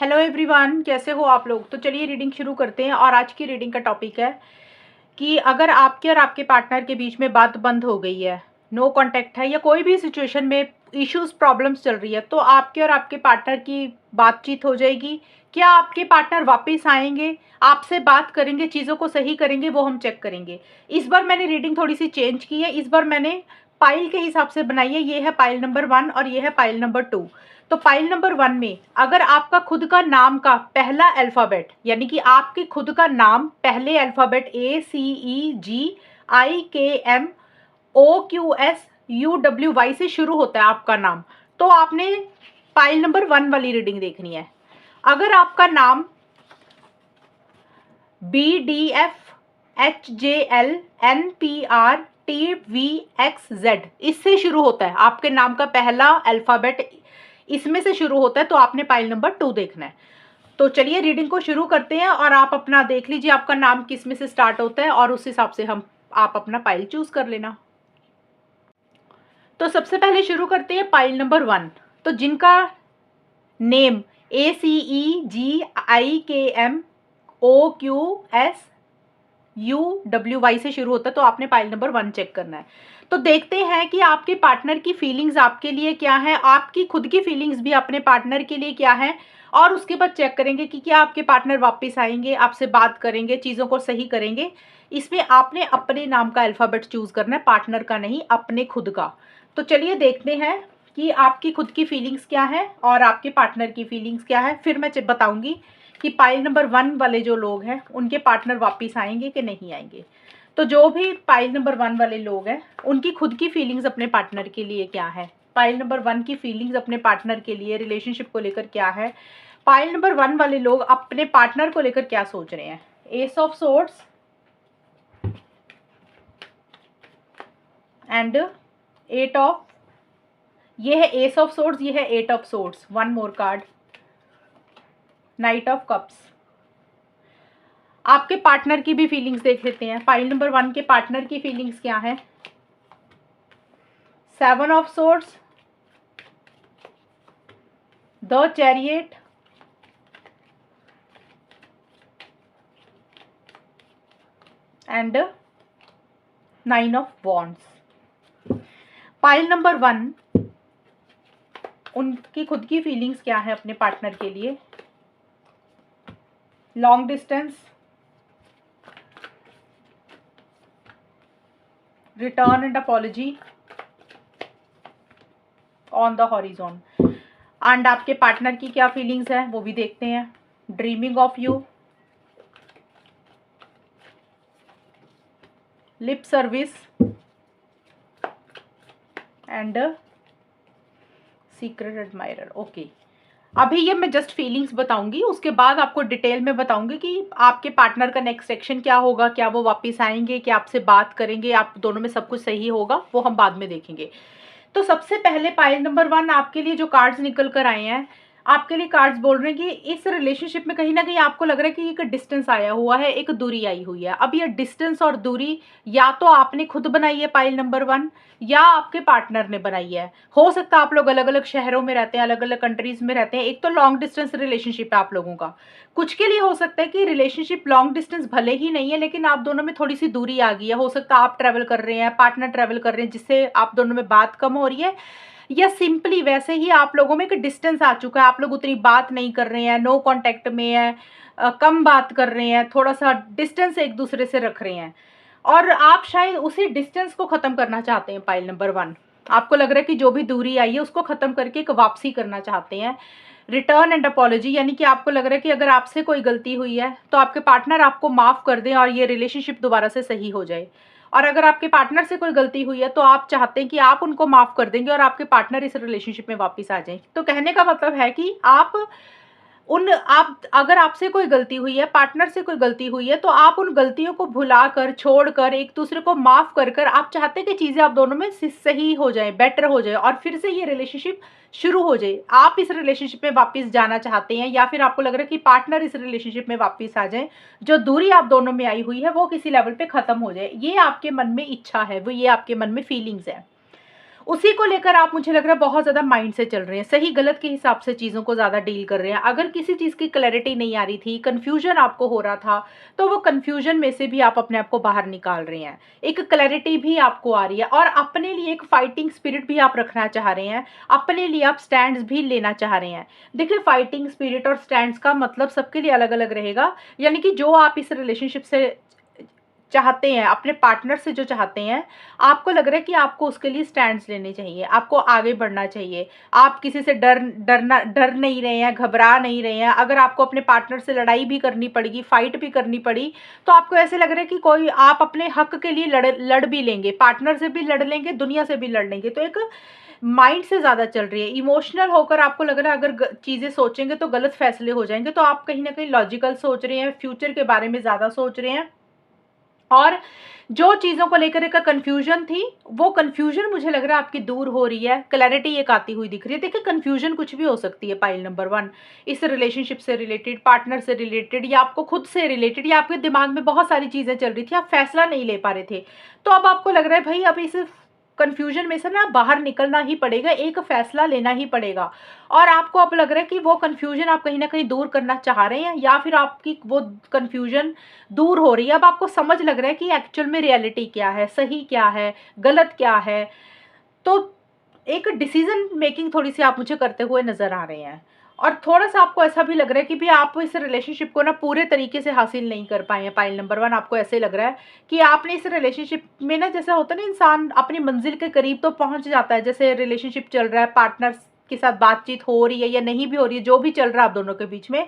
Hello everyone, कैसे हो आप लोग। तो चलिए रीडिंग शुरू करते हैं। और आज की रीडिंग का टॉपिक है कि अगर आपके और आपके पार्टनर के बीच में बात बंद हो गई है, नो कांटेक्ट है, या कोई भी सिचुएशन में इश्यूज प्रॉब्लम्स चल रही है, तो आपके और आपके पार्टनर की बातचीत हो जाएगी। क्या आपके पार्टनर वापस आएंगे, आपसे बात करेंगे, चीज़ों को सही करेंगे, वो हम चेक करेंगे। इस बार मैंने रीडिंग थोड़ी सी चेंज की है। इस बार मैंने पाइल के हिसाब से बनाई है। ये है पाइल नंबर 1 और ये है पाइल नंबर 2। तो पाइल नंबर 1 में अगर आपका खुद का नाम का पहला अल्फ़ाबेट, यानी कि आपके खुद का नाम पहले अल्फ़ाबेट ACEGIKMOQSUWY से शुरू होता है आपका नाम, तो आपने पाइल नंबर 1 वाली रीडिंग देखनी है। अगर आपका नाम BDFHJLNPRTVXZ इससे शुरू होता है, आपके नाम का पहला अल्फ़ाबेट इसमें से शुरू होता है, तो आपने पाइल नंबर 2 देखना है। तो चलिए रीडिंग को शुरू करते हैं और आप अपना देख लीजिए आपका नाम किस में से स्टार्ट होता है और उस हिसाब से आप अपना पाइल चूज कर लेना। तो सबसे पहले शुरू करते हैं पाइल नंबर 1। तो जिनका नेम ACEGIKMOQSUWY से शुरू होता है, तो आपने पाइल नंबर 1 चेक करना है। तो देखते हैं कि आपके पार्टनर की फीलिंग्स आपके लिए क्या है, आपकी खुद की फीलिंग्स भी अपने पार्टनर के लिए क्या है, और उसके बाद चेक करेंगे कि क्या आपके पार्टनर वापस आएंगे, आपसे बात करेंगे, चीज़ों को सही करेंगे। इसमें आपने अपने नाम का अल्फ़ाबेट चूज करना है, पार्टनर का नहीं, अपने खुद का। तो चलिए देखते हैं कि आपकी खुद की फीलिंग्स क्या है और आपके पार्टनर की फीलिंग्स क्या है। फिर मैं बताऊंगी कि पाइल नंबर 1 वाले जो लोग हैं उनके पार्टनर वापस आएंगे कि नहीं आएंगे। तो जो भी पाइल नंबर 1 वाले लोग हैं उनकी खुद की फीलिंग्स अपने पार्टनर के लिए क्या है, पाइल नंबर 1 की फीलिंग्स अपने पार्टनर के लिए रिलेशनशिप को लेकर क्या है, पाइल नंबर 1 वाले लोग अपने पार्टनर को लेकर क्या सोच रहे हैं। S of swords and 8 of, ये है एस ऑफ सोर्ड्स, ये है 8 of swords. One more card, night of cups. आपके पार्टनर की भी फीलिंग्स देख लेते हैं। पाइल नंबर 1 के पार्टनर की फीलिंग्स क्या है। 7 of swords, the chariot and 9 of wands. Pile number 1 उनकी खुद की फीलिंग्स क्या है अपने पार्टनर के लिए। Long distance, return and apology on the horizon. And आपके पार्टनर की क्या फीलिंग्स है वो भी देखते हैं। Dreaming of you, lip service and secret admirer. Okay, अभी ये मैं जस्ट फीलिंग्स बताऊंगी, उसके बाद आपको डिटेल में बताऊंगी कि आपके पार्टनर का नेक्स्ट एक्शन क्या होगा, क्या वो वापस आएंगे, क्या आपसे बात करेंगे, आप दोनों में सब कुछ सही होगा, वो हम बाद में देखेंगे। तो सबसे पहले पाइल नंबर 1 आपके लिए जो कार्ड्स निकल कर आए हैं, आपके लिए कार्ड्स बोल रहे हैं कि इस रिलेशनशिप में कहीं ना कहीं आपको लग रहा है कि एक डिस्टेंस आया हुआ है, एक दूरी आई हुई है। अब ये डिस्टेंस और दूरी या तो आपने खुद बनाई है पाइल नंबर 1, या आपके पार्टनर ने बनाई है। हो सकता है आप लोग अलग अलग शहरों में रहते हैं, अलग अलग कंट्रीज में रहते हैं। एक तो लॉन्ग डिस्टेंस रिलेशनशिप है आप लोगों का। कुछ के लिए हो सकता है कि रिलेशनशिप लॉन्ग डिस्टेंस भले ही नहीं है, लेकिन आप दोनों में थोड़ी सी दूरी आ गई है। हो सकता है आप ट्रैवल कर रहे हैं, पार्टनर ट्रैवल कर रहे हैं, जिससे आप दोनों में बात कम हो रही है, या सिंपली वैसे ही आप लोगों में एक डिस्टेंस आ चुका है, आप लोग उतनी बात नहीं कर रहे हैं, नो कांटेक्ट में है, कम बात कर रहे हैं, थोड़ा सा डिस्टेंस एक दूसरे से रख रहे हैं, और आप शायद उसी डिस्टेंस को खत्म करना चाहते हैं। पाइल नंबर 1 आपको लग रहा है कि जो भी दूरी आई है उसको खत्म करके एक वापसी करना चाहते हैं। रिटर्न एंड अपॉलजी, यानी कि आपको लग रहा है कि अगर आपसे कोई गलती हुई है तो आपके पार्टनर आपको माफ कर दें और ये रिलेशनशिप दोबारा से सही हो जाए। और अगर आपके पार्टनर से कोई गलती हुई है तो आप चाहते हैं कि आप उनको माफ कर देंगे और आपके पार्टनर इस रिलेशनशिप में वापस आ जाएं। तो कहने का मतलब है कि आप अगर आपसे कोई गलती हुई है, पार्टनर से कोई गलती हुई है, तो आप उन गलतियों को भुलाकर, छोड़कर, एक दूसरे को माफ कर कर आप चाहते हैं कि चीजें आप दोनों में सही हो जाए, बेटर हो जाए, और फिर से ये रिलेशनशिप शुरू हो जाए। आप इस रिलेशनशिप में वापस जाना चाहते हैं, या फिर आपको लग रहा है कि पार्टनर इस रिलेशनशिप में वापस आ जाए, जो दूरी आप दोनों में आई हुई है वो किसी लेवल पे खत्म हो जाए। ये आपके मन में इच्छा है, वो ये आपके मन में फीलिंग्स है। उसी को लेकर आप, मुझे लग रहा है, बहुत ज़्यादा माइंड से चल रहे हैं, सही गलत के हिसाब से चीज़ों को ज़्यादा डील कर रहे हैं। अगर किसी चीज़ की क्लैरिटी नहीं आ रही थी, कन्फ्यूजन आपको हो रहा था, तो वो कन्फ्यूजन में से भी आप अपने आप को बाहर निकाल रहे हैं, एक क्लैरिटी भी आपको आ रही है, और अपने लिए एक फाइटिंग स्पिरिट भी आप रखना चाह रहे हैं, अपने लिए आप स्टैंड्स भी लेना चाह रहे हैं। देखिए, फाइटिंग स्पिरिट और स्टैंड्स का मतलब सबके लिए अलग अलग रहेगा। यानी कि जो आप इस रिलेशनशिप से चाहते हैं, अपने पार्टनर से जो चाहते हैं, आपको लग रहा है कि आपको उसके लिए स्टैंड्स लेने चाहिए, आपको आगे बढ़ना चाहिए। आप किसी से डर नहीं रहे हैं, घबरा नहीं रहे हैं। अगर आपको अपने पार्टनर से लड़ाई भी करनी पड़ेगी, फाइट भी करनी पड़ी, तो आपको ऐसे लग रहा है कि कोई, आप अपने हक के लिए लड़ भी लेंगे, पार्टनर से भी लड़ लेंगे, दुनिया से भी लड़ लेंगे। तो एक माइंड से ज़्यादा चल रही है, इमोशनल होकर आपको लग रहा है अगर चीज़ें सोचेंगे तो गलत फैसले हो जाएंगे। तो आप कहीं ना कहीं लॉजिकल सोच रहे हैं, फ्यूचर के बारे में ज़्यादा सोच रहे हैं, और जो चीज़ों को लेकर एक कन्फ्यूजन थी, वो कन्फ्यूजन मुझे लग रहा है आपकी दूर हो रही है, क्लैरिटी एक आती हुई दिख रही है। देखिए, कन्फ्यूजन कुछ भी हो सकती है पाइल नंबर 1, इस रिलेशनशिप से रिलेटेड, पार्टनर से रिलेटेड, या आपको खुद से रिलेटेड, या आपके दिमाग में बहुत सारी चीज़ें चल रही थी, आप फैसला नहीं ले पा रहे थे। तो अब आपको लग रहा है भाई, अब इस कन्फ्यूजन में से ना बाहर निकलना ही पड़ेगा, एक फैसला लेना ही पड़ेगा। और आपको अब लग रहा है कि वो कन्फ्यूजन आप कहीं ना कहीं दूर करना चाह रहे हैं, या फिर आपकी वो कन्फ्यूजन दूर हो रही है। अब आपको समझ लग रहा है कि एक्चुअल में रियलिटी क्या है, सही क्या है, गलत क्या है। तो एक डिसीजन मेकिंग थोड़ी सी आप मुझे करते हुए नजर आ रहे हैं, और थोड़ा सा आपको ऐसा भी लग रहा है कि भी आप इस रिलेशनशिप को ना पूरे तरीके से हासिल नहीं कर पाए हैं। पाइल नंबर 1, आपको ऐसे लग रहा है कि आपने इस रिलेशनशिप में ना, जैसे होता है ना, इंसान अपनी मंजिल के करीब तो पहुंच जाता है, जैसे रिलेशनशिप चल रहा है, पार्टनर के साथ बातचीत हो रही है या नहीं भी हो रही है, जो भी चल रहा है आप दोनों के बीच में,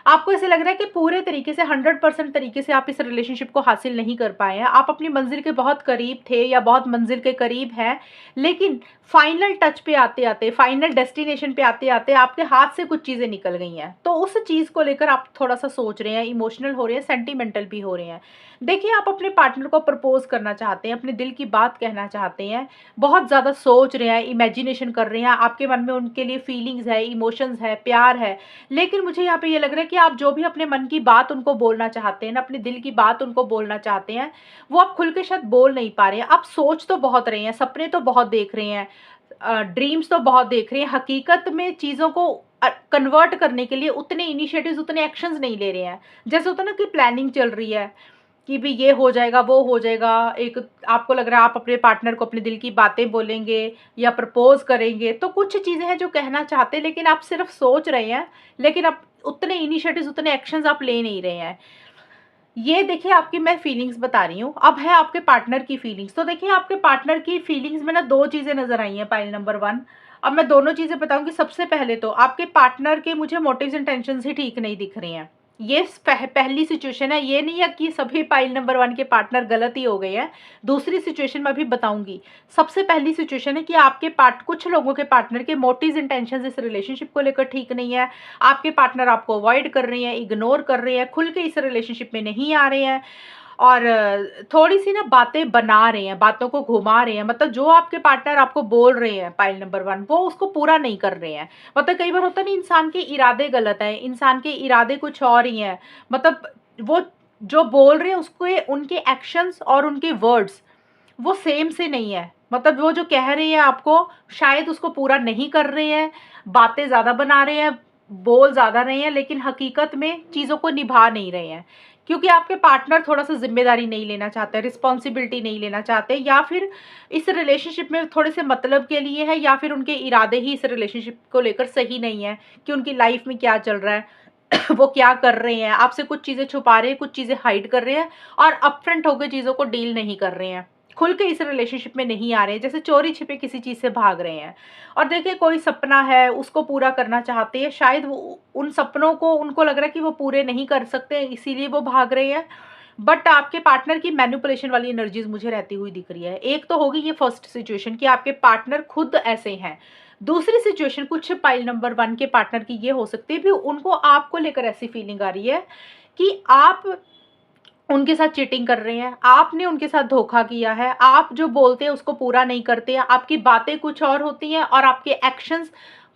आपको ऐसे लग रहा है कि पूरे तरीके से 100% तरीके से आप इस रिलेशनशिप को हासिल नहीं कर पाए हैं। आप अपनी मंजिल के बहुत करीब थे, या बहुत मंजिल के करीब हैं, लेकिन फाइनल टच पे आते आते, फाइनल डेस्टिनेशन पे आते आते आपके हाथ से कुछ चीज़ें निकल गई हैं। तो उस चीज़ को लेकर आप थोड़ा सा सोच रहे हैं, इमोशनल हो रहे हैं, सेंटिमेंटल भी हो रहे हैं। देखिए, आप अपने पार्टनर को प्रपोज करना चाहते हैं, अपने दिल की बात कहना चाहते हैं, बहुत ज़्यादा सोच रहे हैं, इमेजिनेशन कर रहे हैं, आपके मन में उनके लिए फीलिंग्स है, इमोशंस है, प्यार है। लेकिन मुझे यहाँ पे ये लग रहा है कि आप जो भी अपने मन की बात उनको बोलना चाहते हैं ना, अपने दिल की बात उनको बोलना चाहते हैं, वो आप खुल के शायद बोल नहीं पा रहे हैं। आप सोच तो बहुत रहे हैं, सपने तो बहुत देख रहे हैं, ड्रीम्स तो बहुत देख रहे हैं, हकीकत में चीज़ों को कन्वर्ट करने के लिए उतने इनिशिएटिव्स, उतने एक्शंस नहीं ले रहे हैं। जैसे होता है ना कि प्लानिंग चल रही है कि भी ये हो जाएगा, वो हो जाएगा। एक आपको लग रहा है आप अपने पार्टनर को अपने दिल की बातें बोलेंगे या प्रपोज करेंगे, तो कुछ चीज़ें हैं जो कहना चाहते हैं, लेकिन आप सिर्फ सोच रहे हैं, लेकिन आप उतने इनिशिएटिव्स, उतने एक्शंस आप ले नहीं रहे हैं। ये देखिए, आपकी मैं फीलिंग्स बता रही हूँ। अब है आपके पार्टनर की फीलिंग्स। तो देखिए, आपके पार्टनर की फीलिंग्स में ना 2 चीज़ें नज़र आई हैं पाइल नंबर 1। अब मैं दोनों चीज़ें बताऊँगी। सबसे पहले तो आपके पार्टनर के मुझे मोटिव्स एंड टेंशन्स ही ठीक नहीं दिख रहे हैं। ये पहली सिचुएशन है। ये नहीं है कि सभी पाइल नंबर 1 के पार्टनर गलत ही हो गए हैं। दूसरी सिचुएशन मैं अभी बताऊँगी। सबसे पहली सिचुएशन है कि आपके कुछ लोगों के पार्टनर के मोटिव्स एंड टेंशन्स इस रिलेशनशिप को लेकर ठीक नहीं है। आपके पार्टनर आपको अवॉइड कर रहे हैं, इग्नोर कर रहे हैं, खुल के इस रिलेशनशिप में नहीं आ रहे हैं, और थोड़ी-सी ना बातें बना रहे हैं, बातों को घुमा रहे हैं। मतलब जो आपके पार्टनर आपको बोल रहे हैं पाइल नंबर 1, वो उसको पूरा नहीं कर रहे हैं। मतलब कई बार होता है ना, इंसान के इरादे गलत हैं, इंसान के इरादे कुछ और ही हैं। मतलब वो जो बोल रहे हैं, उसके उनके एक्शंस और उनके वर्ड्स वो सेम से नहीं है। मतलब वो जो कह रहे हैं आपको, शायद उसको पूरा नहीं कर रहे हैं, बातें ज़्यादा बना रहे हैं, बोल ज़्यादा रहे हैं, लेकिन हकीकत में चीज़ों को निभा नहीं रहे हैं। क्योंकि आपके पार्टनर थोड़ा-सा ज़िम्मेदारी नहीं लेना चाहते, रिस्पॉन्सिबिलिटी नहीं लेना चाहते, या फिर इस रिलेशनशिप में थोड़े से मतलब के लिए है, या फिर उनके इरादे ही इस रिलेशनशिप को लेकर सही नहीं है कि उनकी लाइफ में क्या चल रहा है, वो क्या कर रहे हैं, आपसे कुछ चीज़ें छुपा रहे हैं, कुछ चीज़ें हाइड कर रहे हैं, और अपफ्रंट होकर चीज़ों को डील नहीं कर रहे हैं। खुल के इस रिलेशनशिप में नहीं आ रहे हैं, जैसे चोरी छिपे किसी चीज़ से भाग रहे हैं। और देखिए, कोई सपना है, उसको पूरा करना चाहते हैं, शायद वो उन सपनों को, उनको लग रहा है कि वो पूरे नहीं कर सकते, इसीलिए वो भाग रहे हैं। बट आपके पार्टनर की मैनिपुलेशन वाली एनर्जीज मुझे रहती हुई दिख रही है। एक तो होगी ये फर्स्ट सिचुएशन कि आपके पार्टनर खुद ऐसे हैं। दूसरी सिचुएशन कुछ पाइल नंबर 1 के पार्टनर की ये हो सकती है भी, उनको आपको लेकर ऐसी फीलिंग आ रही है कि आप उनके साथ चीटिंग कर रहे हैं, आपने उनके साथ धोखा किया है, आप जो बोलते हैं उसको पूरा नहीं करते हैं, आपकी बातें कुछ और होती हैं और आपके एक्शंस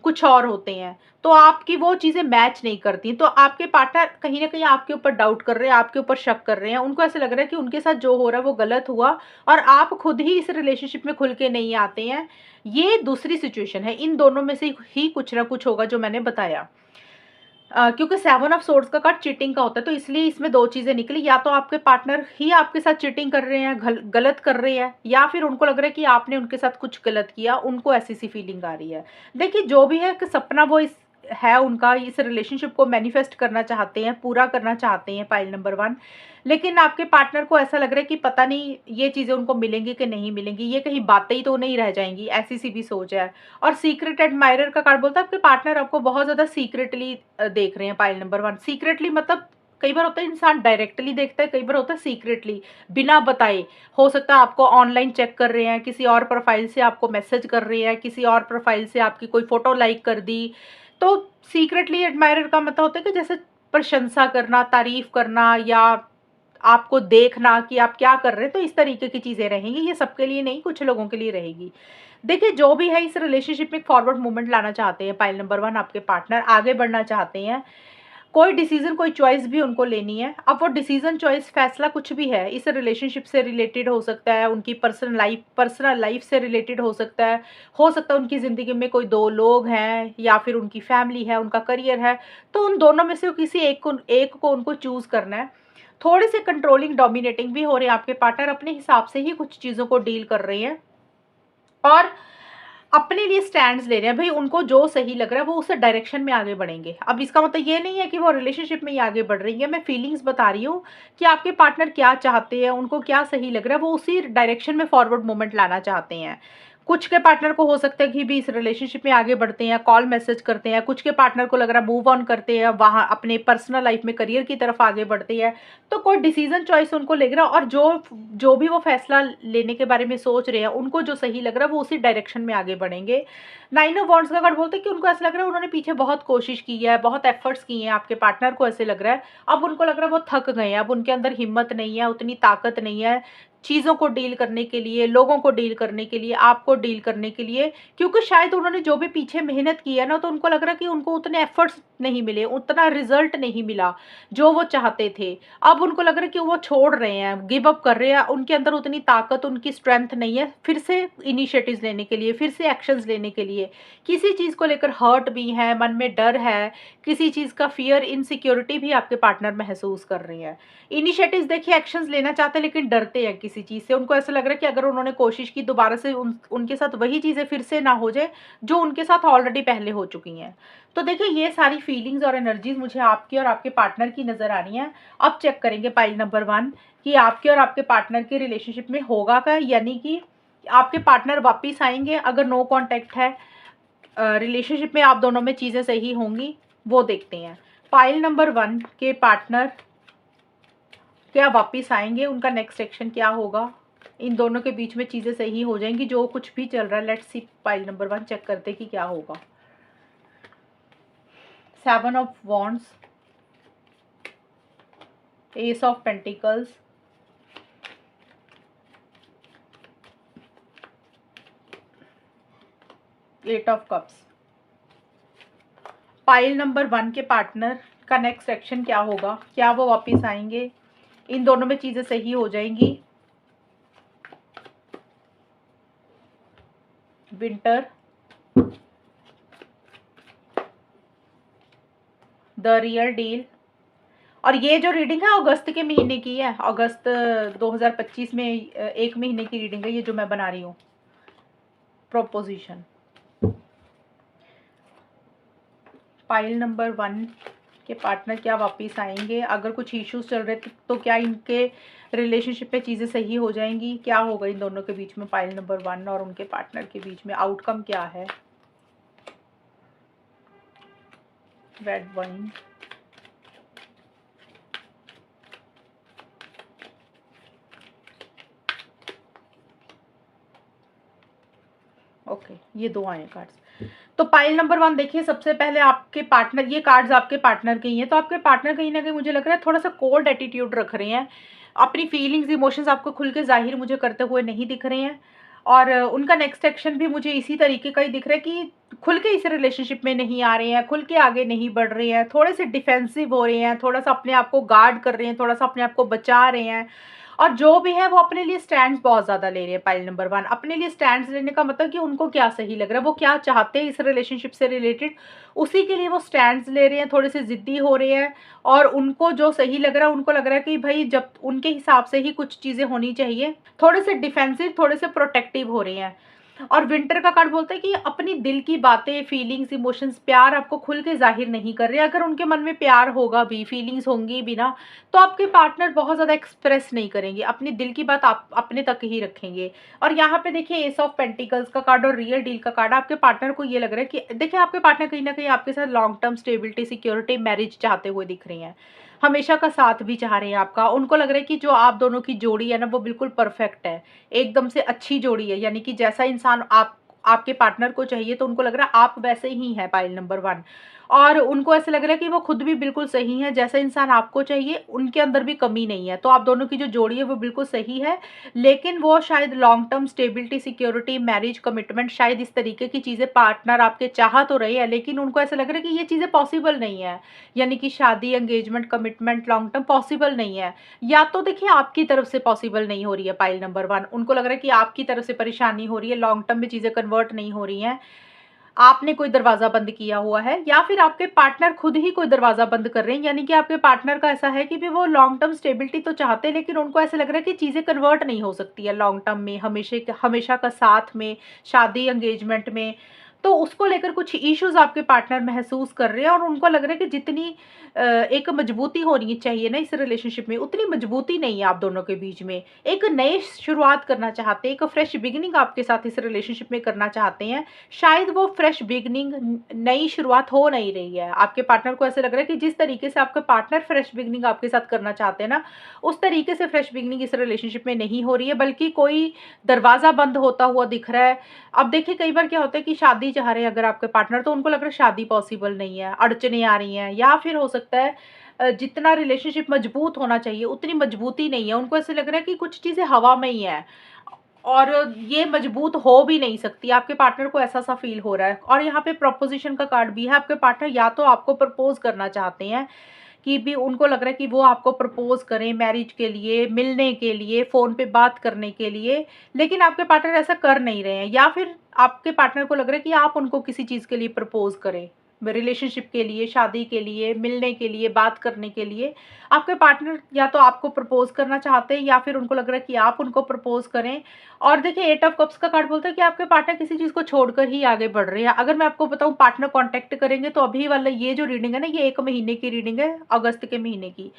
कुछ और होते हैं, तो आपकी वो चीज़ें मैच नहीं करती। तो आपके पार्टनर कहीं न कहीं आपके ऊपर डाउट कर रहे हैं, आपके ऊपर शक कर रहे हैं। उनको ऐसा लग रहा है कि उनके साथ जो हो रहा है वो गलत हुआ और आप खुद ही इस रिलेशनशिप में खुल के नहीं आते हैं। ये दूसरी सिचुएशन है, इन दोनों में से ही कुछ ना कुछ होगा जो मैंने बताया। क्योंकि 7 ऑफ सोर्ड्स का कार्ड चीटिंग का होता है, तो इसलिए इसमें 2 चीज़ें निकली, या तो आपके पार्टनर ही आपके साथ चीटिंग कर रहे हैं, गलत कर रहे हैं, या फिर उनको लग रहा है कि आपने उनके साथ कुछ गलत किया, उनको ऐसी-सी फीलिंग आ रही है। देखिए, जो भी है कि सपना वो इस है उनका, इस रिलेशनशिप को मैनिफेस्ट करना चाहते हैं, पूरा करना चाहते हैं, पाइल नंबर 1। लेकिन आपके पार्टनर को ऐसा लग रहा है कि पता नहीं ये चीज़ें उनको मिलेंगी कि नहीं मिलेंगी, ये कहीं बातें ही तो नहीं रह जाएँगी, ऐसी-सी भी सोच है। और सीक्रेट एडमायरर का कार्ड बोलता है आपके पार्टनर आपको बहुत ज़्यादा सीक्रेटली देख रहे हैं, पाइल नंबर 1। सीक्रेटली मतलब कई बार होता है इंसान डायरेक्टली देखता है, कई बार होता है सीक्रेटली, बिना बताए। हो सकता है आपको ऑनलाइन चेक कर रहे हैं, किसी और प्रोफाइल से आपको मैसेज कर रहे हैं, किसी और प्रोफाइल से आपकी कोई फ़ोटो लाइक कर दी। तो सीक्रेटली एडमायरर का मतलब होता है कि जैसे प्रशंसा करना, तारीफ़ करना, या आपको देखना कि आप क्या कर रहे हैं, तो इस तरीके की चीज़ें रहेंगी। ये सबके लिए नहीं, कुछ लोगों के लिए रहेगी। देखिए, जो भी है इस रिलेशनशिप में एक फॉरवर्ड मूवमेंट लाना चाहते हैं पाइल नंबर 1, आपके पार्टनर आगे बढ़ना चाहते हैं। कोई डिसीज़न, कोई चॉइस भी उनको लेनी है। अब वो डिसीज़न, चॉइस, फैसला कुछ भी है, इस रिलेशनशिप से रिलेटेड हो सकता है, उनकी पर्सनल लाइफ़ से रिलेटेड हो सकता है उनकी ज़िंदगी में कोई 2 लोग हैं, या फिर उनकी फैमिली है, उनका करियर है। तो उन दोनों में से किसी एक को उनको चूज़ करना है। थोड़े से कंट्रोलिंग, डोमिनेटिंग भी हो रहे हैं आपके पार्टनर, अपने हिसाब से ही कुछ चीज़ों को डील कर रहे हैं और अपने लिए स्टैंड्स ले रहे हैं। भई उनको जो सही लग रहा है वो उस डायरेक्शन में आगे बढ़ेंगे। अब इसका मतलब ये नहीं है कि वो रिलेशनशिप में ही आगे बढ़ रही है, मैं फीलिंग्स बता रही हूँ कि आपके पार्टनर क्या चाहते हैं, उनको क्या सही लग रहा है, वो उसी डायरेक्शन में फॉरवर्ड मूवमेंट लाना चाहते हैं। कुछ के पार्टनर को हो सकता है कि भी इस रिलेशनशिप में आगे बढ़ते हैं, कॉल मैसेज करते हैं, कुछ के पार्टनर को लग रहा है मूव ऑन करते हैं, वहाँ अपने पर्सनल लाइफ में करियर की तरफ आगे बढ़ते हैं। तो कोई डिसीजन, चॉइस उनको लग रहा है, और जो जो भी वो फैसला लेने के बारे में सोच रहे हैं, उनको जो सही लग रहा है वो उसी डायरेक्शन में आगे बढ़ेंगे। 9 ऑफ वांड्स का कार्ड बोलते हैं कि उनको ऐसा लग रहा है उन्होंने पीछे बहुत कोशिश की है, बहुत एफर्ट्स किए हैं, आपके पार्टनर को ऐसे लग रहा है। अब उनको लग रहा है वो थक गए हैं, अब उनके अंदर हिम्मत नहीं है, उतनी ताकत नहीं है चीज़ों को डील करने के लिए, लोगों को डील करने के लिए, आपको डील करने के लिए। क्योंकि शायद उन्होंने जो भी पीछे मेहनत की है ना, तो उनको लग रहा है कि उनको उतने एफर्ट्स नहीं मिले, उतना रिजल्ट नहीं मिला जो वो चाहते थे। अब उनको लग रहा है कि वो छोड़ रहे हैं, गिव अप कर रहे हैं, उनके अंदर उतनी ताकत, उनकी स्ट्रेंथ नहीं है फिर से इनिशिएटिव्स लेने के लिए, फिर से एक्शंस लेने के लिए। किसी चीज़ को लेकर हर्ट भी है, मन में डर है, किसी चीज़ का फ़ियर, इनसिक्योरिटी भी आपके पार्टनर महसूस कर रहे हैं। इनिशिएटिव्स देखिए, एक्शंस लेना चाहते हैं लेकिन डरते हैं किसी चीज़ से। उनको ऐसा लग रहा है कि अगर उन्होंने कोशिश की दोबारा से उनके साथ वही चीज़ें फिर से ना हो जाए जो उनके साथ ऑलरेडी पहले हो चुकी हैं। तो देखिए, ये सारी फीलिंग्स और एनर्जीज़ मुझे आपकी और आपके पार्टनर की नज़र आ रही हैं। अब चेक करेंगे पाइल नंबर 1 कि आपके और आपके पार्टनर के रिलेशनशिप में होगा क्या, यानी कि आपके पार्टनर वापस आएँगे अगर नो कॉन्टैक्ट है, रिलेशनशिप में आप दोनों में चीज़ें सही होंगी, वो देखते हैं। पाइल नंबर 1 के पार्टनर क्या वापस आएँगे, उनका नेक्स्ट एक्शन क्या होगा? इन दोनों के बीच में चीज़ें सही हो जाएँगी, जो कुछ भी चल रहा है। Let's see, pile number 1 check करते हैं कि क्या होगा। 7 of wands, ace of pentacles, eight of cups. Pile number 1 के पार्टनर का नेक्स्ट एक्शन क्या होगा? क्या वो वापस आएँगे? इन दोनों में चीज़ें सही हो जाएंगी। Winter, the real deal. और ये जो रीडिंग है अगस्त के महीने की है, अगस्त 2025 में 1 महीने की रीडिंग है ये जो मैं बना रही हूँ। प्रोपोजिशन, पाइल नंबर 1 के पार्टनर क्या वापस आएंगे? अगर कुछ इश्यूज चल रहे तो क्या इनके रिलेशनशिप में चीज़ें सही हो जाएंगी? क्या होगा इन दोनों के बीच में, पाइल नंबर 1 और उनके पार्टनर के बीच में आउटकम क्या है? रेड वाइन, ओके, ये 2 आए कार्ड्स। तो पाइल नंबर 1 देखिए, सबसे पहले आपके पार्टनर, ये कार्ड्स आपके पार्टनर के ही हैं, तो आपके पार्टनर कहीं ना कहीं मुझे लग रहा है थोड़ा सा कोल्ड एटीट्यूड रख रहे हैं। अपनी फीलिंग्स, इमोशंस आपको खुल के जाहिर मुझे करते हुए नहीं दिख रहे हैं। और उनका नेक्स्ट एक्शन भी मुझे इसी तरीके का ही दिख रहा है कि खुल के इस रिलेशनशिप में नहीं आ रहे हैं, खुल के आगे नहीं बढ़ रहे हैं, थोड़े से डिफेंसिव हो रहे हैं, थोड़ा-सा अपने आप को गार्ड कर रहे हैं, थोड़ा-सा अपने आप को बचा रहे हैं। और जो भी है वो अपने लिए स्टैंड्स बहुत ज़्यादा ले रहे हैं। पाइल नंबर 1 अपने लिए स्टैंड्स लेने का मतलब कि उनको क्या सही लग रहा है, वो क्या चाहते हैं इस रिलेशनशिप से रिलेटेड, उसी के लिए वो स्टैंड्स ले रहे हैं, थोड़े से ज़िद्दी हो रहे हैं। और उनको जो सही लग रहा है, उनको लग रहा है कि भई जब उनके हिसाब से ही कुछ चीज़ें होनी चाहिए। थोड़े से डिफेंसिव, थोड़े से प्रोटेक्टिव हो रहे हैं। और विंटर का कार्ड बोलता है कि अपनी दिल की बातें, फीलिंग्स, इमोशंस, प्यार आपको खुल के ज़ाहिर नहीं कर रहे। अगर उनके मन में प्यार होगा भी, फीलिंग्स होंगी भी ना, तो आपके पार्टनर बहुत ज़्यादा एक्सप्रेस नहीं करेंगे, अपनी दिल की बात आप अपने तक ही रखेंगे। और यहाँ पे देखिए एस ऑफ पेंटिकल्स का कार्ड और रियल डील का कार्ड, आपके पार्टनर को ये लग रहा है कि देखिए आपके पार्टनर कहीं न कहीं आपके साथ long term stability, security, marriage चाहते हुए दिख रही हैं। हमेशा का साथ भी चाह रहे हैं आपका। उनको लग रहा है कि जो आप दोनों की जोड़ी है ना, वो बिल्कुल परफेक्ट है, एकदम से अच्छी जोड़ी है। यानी कि जैसा इंसान आपके पार्टनर को चाहिए, तो उनको लग रहा है आप वैसे ही हैं, पाइल नंबर 1। और उनको ऐसा लग रहा है कि वो खुद भी बिल्कुल सही हैं, जैसा इंसान आपको चाहिए उनके अंदर भी कमी नहीं है। तो आप दोनों की जो जोड़ी है वो बिल्कुल सही है, लेकिन वो शायद long term stability, security, marriage, commitment, शायद इस तरीके की चीज़ें पार्टनर आपके चाह तो रहे हैं, लेकिन उनको ऐसा लग रहा है कि ये चीज़ें पॉसिबल नहीं है। यानी कि शादी, engagement, commitment long term possible नहीं है। या तो देखिए आपकी तरफ से पॉसिबल नहीं हो रही है, पाइल नंबर 1। उनको लग रहा है कि आपकी तरफ से परेशानी हो रही है, लॉन्ग टर्म में चीज़ें कन्वर्ट नहीं हो रही हैं। आपने कोई दरवाज़ा बंद किया हुआ है, या फिर आपके पार्टनर खुद ही कोई दरवाज़ा बंद कर रहे हैं। यानी कि आपके पार्टनर का ऐसा है कि भी वो लॉन्ग टर्म स्टेबिलिटी तो चाहते हैं, लेकिन उनको ऐसा लग रहा है कि चीज़ें कन्वर्ट नहीं हो सकती है लॉन्ग टर्म में, हमेशा का साथ में, शादी, एंगेजमेंट में। तो उसको लेकर कुछ इश्यूज़ आपके पार्टनर महसूस कर रहे हैं, और उनको लग रहा है कि जितनी एक मजबूती होनी चाहिए ना इस रिलेशनशिप में, उतनी मजबूती नहीं है आप दोनों के बीच में। एक नई शुरुआत करना चाहते हैं, एक फ्रेश बिगिनिंग आपके साथ इस रिलेशनशिप में करना चाहते हैं। शायद वो फ्रेश बिगिनिंग, नई शुरुआत हो नहीं रही है। आपके पार्टनर को ऐसा लग रहा है कि जिस तरीके से आपके पार्टनर फ्रेश बिगिनिंग आपके साथ करना चाहते हैं ना, उस तरीके से फ्रेश बिगिनिंग इस रिलेशनशिप में नहीं हो रही है, बल्कि कोई दरवाज़ा बंद होता हुआ दिख रहा है। अब देखिए कई बार क्या होता है कि शादी चाह रहे हैं अगर आपके पार्टनर, तो उनको लग रहा है शादी पॉसिबल नहीं है, अड़चनें आ रही हैं, या फिर हो सकता है जितना रिलेशनशिप मजबूत होना चाहिए उतनी मजबूती नहीं है। उनको ऐसे लग रहा है कि कुछ चीज़ें हवा में ही हैं, और ये मजबूत हो भी नहीं सकती। आपके पार्टनर को ऐसा सा फील हो रहा है। और यहाँ पे प्रपोजिशन का कार्ड भी है। आपके पार्टनर या तो आपको प्रपोज करना चाहते हैं, कि भी उनको लग रहा है कि वो आपको प्रपोज करें मैरिज के लिए, मिलने के लिए, फ़ोन पे बात करने के लिए, लेकिन आपके पार्टनर ऐसा कर नहीं रहे हैं। या फिर आपके पार्टनर को लग रहा है कि आप उनको किसी चीज़ के लिए प्रपोज करें, रिलेशनशिप के लिए, शादी के लिए, मिलने के लिए, बात करने के लिए। आपके पार्टनर या तो आपको प्रपोज करना चाहते हैं, या फिर उनको लग रहा है कि आप उनको प्रपोज करें। और देखिए एट ऑफ कप्स का कार्ड बोलता है कि आपके पार्टनर किसी चीज़ को छोड़कर ही आगे बढ़ रहे हैं। अगर मैं आपको बताऊं पार्टनर कांटेक्ट करेंगे, तो अभी वाला ये जो रीडिंग है ना, ये 1 महीने की रीडिंग है, अगस्त के महीने की।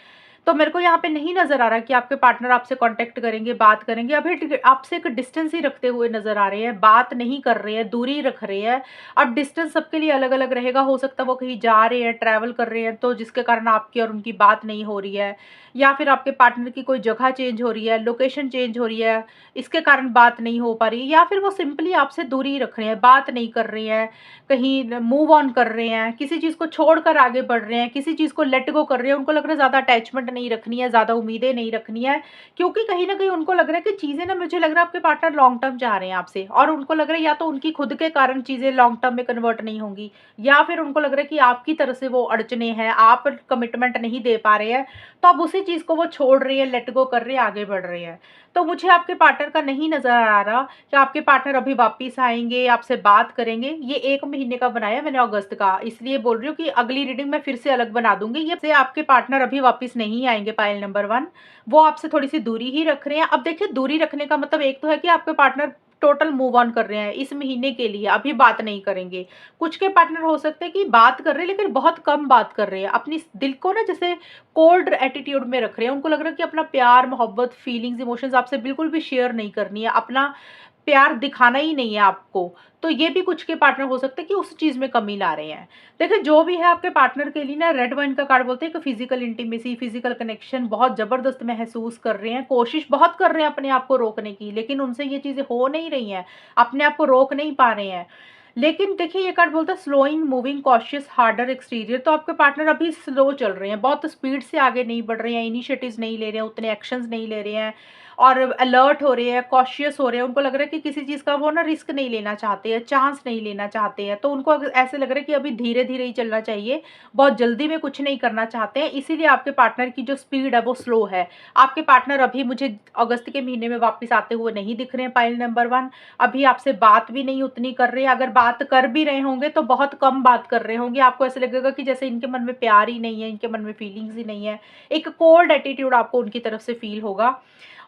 तो मेरे को यहाँ पे नहीं नज़र आ रहा कि आपके पार्टनर आपसे कांटेक्ट करेंगे, बात करेंगे। अभी आपसे एक डिस्टेंस ही रखते हुए नज़र आ रहे हैं, बात नहीं कर रहे हैं, दूरी रख रहे हैं। अब डिस्टेंस सबके लिए अलग-अलग रहेगा। हो सकता है वो कहीं जा रहे हैं, ट्रैवल कर रहे हैं, तो जिसके कारण आपकी और उनकी बात नहीं हो रही है। या फिर आपके पार्टनर की कोई जगह चेंज हो रही है, लोकेशन चेंज हो रही है, इसके कारण बात नहीं हो पा रही है। या फिर वो सिंपली आपसे दूरी रख रहे हैं, बात नहीं कर रहे हैं, कहीं मूव ऑन कर रहे हैं, किसी चीज़ को छोड़कर आगे बढ़ रहे हैं, किसी चीज़ को लेट गो कर रहे हैं। उनको लग रहा है ज़्यादा अटैचमेंट नहीं रखनी है, ज़्यादा उम्मीदें नहीं रखनी है, क्योंकि कहीं न कहीं उनको लग रहा है कि चीज़ें ना, मुझे लग रहा है आपके पार्टनर लॉन्ग टर्म चाह रहे हैं आपसे, और उनको लग रहा है या तो उनकी खुद के कारण चीज़ें लॉन्ग टर्म में कन्वर्ट नहीं होंगी, या फिर उनको लग रहा है कि आपकी तरफ से वो अड़चनें हैं, आप कमिटमेंट नहीं दे पा रहे हैं, तो अब उसी चीज़ को वो छोड़ रहे हैं, लेट गो कर रहे हैं, आगे बढ़ रहे हैं। तो मुझे आपके पार्टनर का नहीं नज़र आ रहा कि आपके पार्टनर अभी वापस आएँगे, आपसे बात करेंगे। ये 1 महीने का बनाया मैंने अगस्त का, इसलिए बोल रही हूँ कि अगली रीडिंग मैं फिर से अलग बना दूँगी। ये से आपके पार्टनर अभी वापस नहीं आएँगे, पाइल नंबर 1। वो आपसे थोड़ी-सी दूरी ही रख रहे हैं। अब देखिए दूरी रखने का मतलब एक तो है कि आपके पार्टनर टोटल मूव ऑन कर रहे हैं इस महीने के लिए, अभी बात नहीं करेंगे। कुछ के पार्टनर हो सकते हैं कि बात कर रहे हैं, लेकिन बहुत कम बात कर रहे हैं। अपनी दिल को ना जैसे कोल्ड एटीट्यूड में रख रहे हैं। उनको लग रहा है कि अपना प्यार, मोहब्बत, फीलिंग्स, इमोशंस आपसे बिल्कुल भी शेयर नहीं करनी है, अपना प्यार दिखाना ही नहीं है आपको। तो ये भी कुछ के पार्टनर हो सकते हैं कि उस चीज़ में कमी ला रहे हैं। देखिए जो भी है आपके पार्टनर के लिए ना, रेड वाइन का कार्ड बोलते हैं कि फिजिकल इंटीमेसी, फिजिकल कनेक्शन बहुत ज़बरदस्त महसूस कर रहे हैं, कोशिश बहुत कर रहे हैं अपने आप को रोकने की, लेकिन उनसे ये चीज़ें हो नहीं रही हैं, अपने आप को रोक नहीं पा रहे हैं। लेकिन देखिए ये कार्ड बोलता है slowing, moving, cautious, harder exterior. तो आपके पार्टनर अभी स्लो चल रहे हैं, बहुत स्पीड से आगे नहीं बढ़ रहे हैं, इनिशिएटिव्स नहीं ले रहे हैं, उतने एक्शंस नहीं ले रहे हैं। और अलर्ट हो रहे हैं, कॉशियस हो रहे हैं। उनको लग रहा है कि किसी चीज़ का वो ना रिस्क नहीं लेना चाहते हैं, चांस नहीं लेना चाहते हैं। तो उनको ऐसे लग रहा है कि अभी धीरे-धीरे ही चलना चाहिए, बहुत जल्दी में कुछ नहीं करना चाहते हैं। इसीलिए आपके पार्टनर की जो स्पीड है वो स्लो है। आपके पार्टनर अभी मुझे अगस्त के महीने में वापस आते हुए नहीं दिख रहे हैं, पाइल नंबर 1। अभी आपसे बात भी नहीं उतनी कर रहे हैं, अगर बात कर भी रहे होंगे तो बहुत कम बात कर रहे होंगे। आपको ऐसा लगेगा कि जैसे इनके मन में प्यार ही नहीं है, इनके मन में फीलिंग्स ही नहीं है। एक कोल्ड एटीट्यूड आपको उनकी तरफ से फील होगा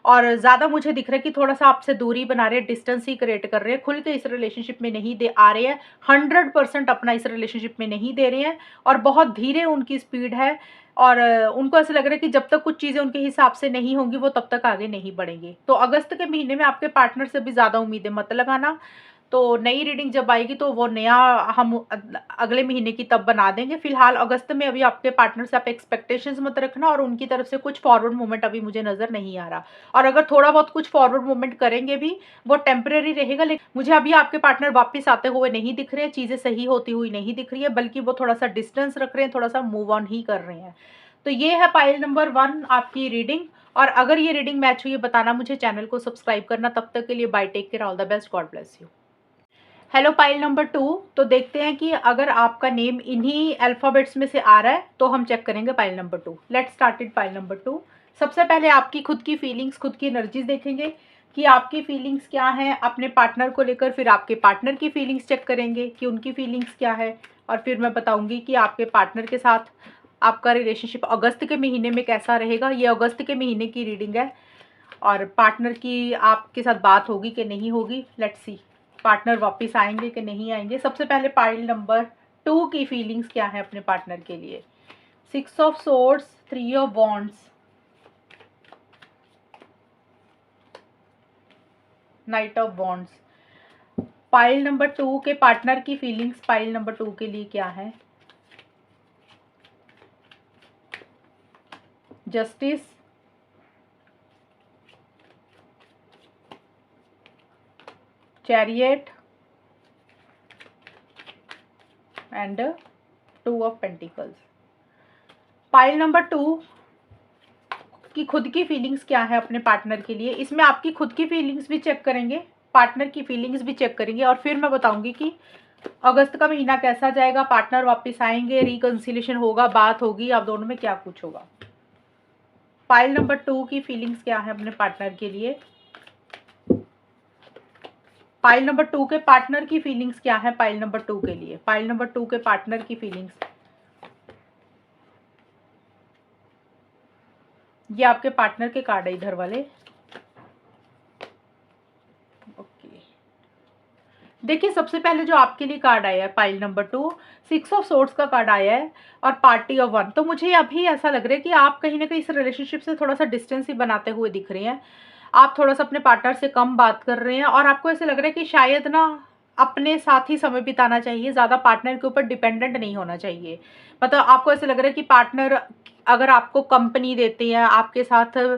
और ज़्यादा मुझे दिख रहा है कि थोड़ा-सा आपसे दूरी बना रहे हैं, डिस्टेंस ही क्रिएट कर रहे हैं, खुल के इस रिलेशनशिप में नहीं दे आ रहे हैं, 100% अपना इस रिलेशनशिप में नहीं दे रहे हैं और बहुत धीरे उनकी स्पीड है और उनको ऐसा लग रहा है कि जब तक कुछ चीज़ें उनके हिसाब से नहीं होंगी, वो तब तक आगे नहीं बढ़ेंगे। तो अगस्त के महीने में आपके पार्टनर से भी ज़्यादा उम्मीदें मत लगाना। तो नई रीडिंग जब आएगी तो वो नया हम अगले महीने की तब बना देंगे। फिलहाल अगस्त में अभी आपके पार्टनर से आप एक्सपेक्टेशंस मत रखना और उनकी तरफ से कुछ फॉरवर्ड मूवमेंट अभी मुझे नज़र नहीं आ रहा। और अगर थोड़ा बहुत कुछ फॉरवर्ड मूवमेंट करेंगे भी, वो टेम्परेरी रहेगा। लेकिन मुझे अभी आपके पार्टनर वापस आते हुए नहीं दिख रहे हैं, चीज़ें सही होती हुई नहीं दिख रही है, बल्कि वो थोड़ा-सा डिस्टेंस रख रहे हैं, थोड़ा-सा मूव ऑन ही कर रहे हैं। तो ये है पाइल नंबर 1 आपकी रीडिंग। और अगर ये रीडिंग मैच हुई है बताना मुझे, चैनल को सब्सक्राइब करना। तब तक के लिए bye, take care, all the best, God bless you. Hello pile number 2। तो देखते हैं कि अगर आपका नेम इन्हीं अल्फ़ाबेट्स में से आ रहा है तो हम चेक करेंगे pile number 2। Let's started pile number 2। सबसे पहले आपकी खुद की फीलिंग्स, खुद की एनर्जीज देखेंगे कि आपकी फीलिंग्स क्या हैं अपने पार्टनर को लेकर। फिर आपके पार्टनर की फीलिंग्स चेक करेंगे कि उनकी फीलिंग्स क्या है। और फिर मैं बताऊंगी कि आपके पार्टनर के साथ आपका रिलेशनशिप अगस्त के महीने में कैसा रहेगा। ये अगस्त के महीने की रीडिंग है और पार्टनर की आपके साथ बात होगी कि नहीं होगी, लेट्स सी। पार्टनर वापस आएंगे कि नहीं आएंगे। सबसे पहले पाइल नंबर 2 की फीलिंग्स क्या है अपने पार्टनर के लिए। 6 of swords, 3 of wands, night of wands. Pile number 2 के पार्टनर की फीलिंग्स पाइल नंबर 2 के लिए क्या है। Justice, chariot and 2 of pentacles. Pile number 2 की खुद की फीलिंग्स क्या है अपने पार्टनर के लिए। इसमें आपकी खुद की फीलिंग्स भी चेक करेंगे, पार्टनर की फीलिंग्स भी चेक करेंगे और फिर मैं बताऊंगी कि अगस्त का महीना कैसा जाएगा। पार्टनर वापस आएंगे, रिकंसिलिएशन होगा, बात होगी, आप दोनों में क्या कुछ होगा। पाइल नंबर 2 की फीलिंग्स क्या है अपने पार्टनर के लिए। पाइल नंबर 2 के पार्टनर की फीलिंग्स क्या है पाइल नंबर 2 के लिए। पाइल नंबर 2 के पार्टनर की फीलिंग्स। ये आपके पार्टनर के कार्ड है इधर वाले। ओके, देखिए सबसे पहले जो आपके लिए कार्ड आया है पाइल नंबर 2, 6 ऑफ सोर्ड्स का कार्ड आया है और पार्टी ऑफ 1। तो मुझे अभी ऐसा लग रहा है कि आप कहीं ना कहीं इस रिलेशनशिप से थोड़ा सा डिस्टेंस ही बनाते हुए दिख रहे हैं। आप थोड़ा सा अपने पार्टनर से कम बात कर रहे हैं और आपको ऐसे लग रहा है कि शायद ना अपने साथ ही समय बिताना चाहिए, ज़्यादा पार्टनर के ऊपर डिपेंडेंट नहीं होना चाहिए। मतलब आपको ऐसे लग रहा है कि पार्टनर अगर आपको कंपनी देते हैं, आपके साथ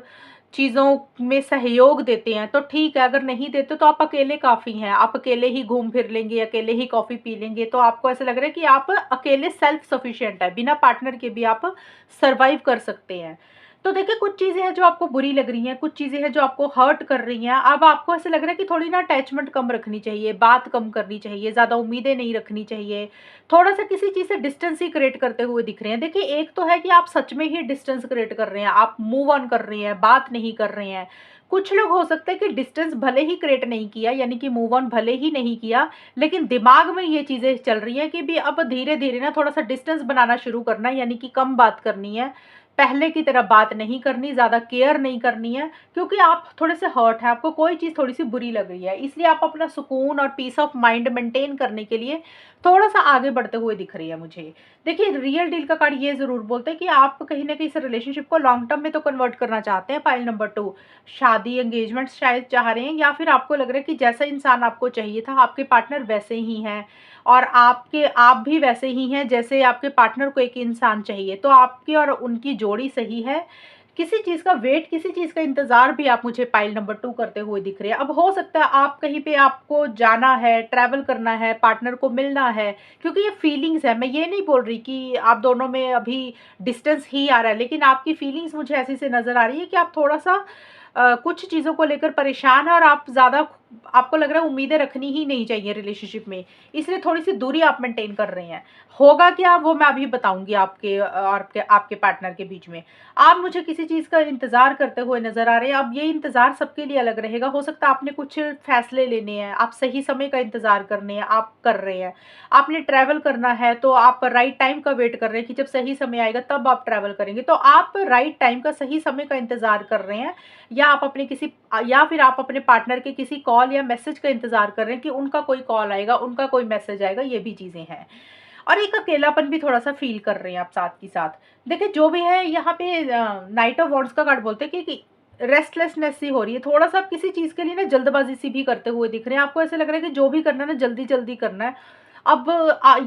चीज़ों में सहयोग देते हैं तो ठीक है, अगर नहीं देते तो आप अकेले काफ़ी हैं। आप अकेले ही घूम फिर लेंगे, अकेले ही कॉफ़ी पी लेंगे, तो आपको ऐसा लग रहा है कि आप अकेले सेल्फ सफिशिएंट है, बिना पार्टनर के भी आप सर्वाइव कर सकते हैं। तो देखिए कुछ चीज़ें हैं जो आपको बुरी लग रही हैं, कुछ चीज़ें हैं जो आपको हर्ट कर रही हैं। अब आपको ऐसा लग रहा है कि थोड़ी ना अटैचमेंट कम रखनी चाहिए, बात कम करनी चाहिए, ज़्यादा उम्मीदें नहीं रखनी चाहिए, थोड़ा सा किसी चीज़ से डिस्टेंस ही क्रिएट करते हुए दिख रहे हैं। देखिए एक तो है कि आप सच में ही डिस्टेंस क्रिएट कर रहे हैं, आप मूव ऑन कर रहे हैं, बात नहीं कर रहे हैं। कुछ लोग हो सकता है कि डिस्टेंस भले ही क्रिएट नहीं किया, यानी कि मूव ऑन भले ही नहीं किया, लेकिन दिमाग में ये चीज़ें चल रही हैं कि भी अब धीरे धीरे ना थोड़ा सा डिस्टेंस बनाना शुरू करना है, यानी कि कम बात करनी है, पहले की तरह बात नहीं करनी, ज़्यादा केयर नहीं करनी है, क्योंकि आप थोड़े से हर्ट हैं, आपको कोई चीज़ थोड़ी सी बुरी लग रही है। इसलिए आप अपना सुकून और पीस ऑफ माइंड मेंटेन करने के लिए थोड़ा सा आगे बढ़ते हुए दिख रही है मुझे। देखिए रियल डील का कार्ड ये ज़रूर बोलते हैं कि आप कहीं ना कहीं इस रिलेशनशिप को लॉन्ग टर्म में तो कन्वर्ट करना चाहते हैं। पाइल नंबर 2 शादी, एंगेजमेंट शायद चाह रहे हैं, या फिर आपको लग रहा है कि जैसा इंसान आपको चाहिए था आपके पार्टनर वैसे ही हैं और आप भी वैसे ही हैं जैसे आपके पार्टनर को एक इंसान चाहिए। तो आपकी और उनकी जोड़ी सही है, किसी चीज़ का वेट, किसी चीज़ का इंतज़ार भी आप मुझे पाइल नंबर 2 करते हुए दिख रहे हैं। अब हो सकता है आप कहीं पे आपको जाना है, ट्रैवल करना है, पार्टनर को मिलना है, क्योंकि ये फीलिंग्स है। मैं ये नहीं बोल रही कि आप दोनों में अभी डिस्टेंस ही आ रहा है, लेकिन आपकी फीलिंग्स मुझे ऐसी से नज़र आ रही है कि आप थोड़ा-सा कुछ चीज़ों को लेकर परेशान हैं और आप ज़्यादा आपको लग रहा है उम्मीदें रखनी ही नहीं चाहिए रिलेशनशिप में, इसलिए थोड़ी-सी दूरी आप मेंटेन कर रहे हैं। होगा क्या वो मैं अभी बताऊँगी आपके और आपके आपके पार्टनर के बीच में। आप मुझे किसी चीज़ का इंतज़ार करते हुए नज़र आ रहे हैं। अब ये इंतज़ार सबके लिए अलग रहेगा। हो सकता है आपने कुछ फ़ैसले लेने हैं, आप सही समय का इंतज़ार करने हैं, आप कर रहे हैं। आपने ट्रैवल करना है तो आप राइट टाइम का वेट कर रहे हैं कि जब सही समय आएगा तब आप ट्रैवल करेंगे। तो आप राइट टाइम का, सही समय का इंतज़ार कर रहे हैं, या फिर आप अपने पार्टनर के किसी कॉल या मैसेज का इंतज़ार कर रहे हैं कि उनका कोई कॉल आएगा, उनका कोई मैसेज आएगा, ये भी चीज़ें हैं। और एक अकेलापन भी थोड़ा-सा फ़ील कर रहे हैं आप साथ ही साथ। देखिए जो भी है यहाँ पे नाइट ऑफ वॉन्ड्स का कार्ड बोलते हैं कि रेस्टलेसनेस सी हो रही है। थोड़ा-सा आप किसी चीज़ के लिए ना जल्दबाज़ी सी भी करते हुए दिख रहे हैं। आपको ऐसा लग रहा है कि जो भी करना है ना जल्दी-जल्दी करना है। अब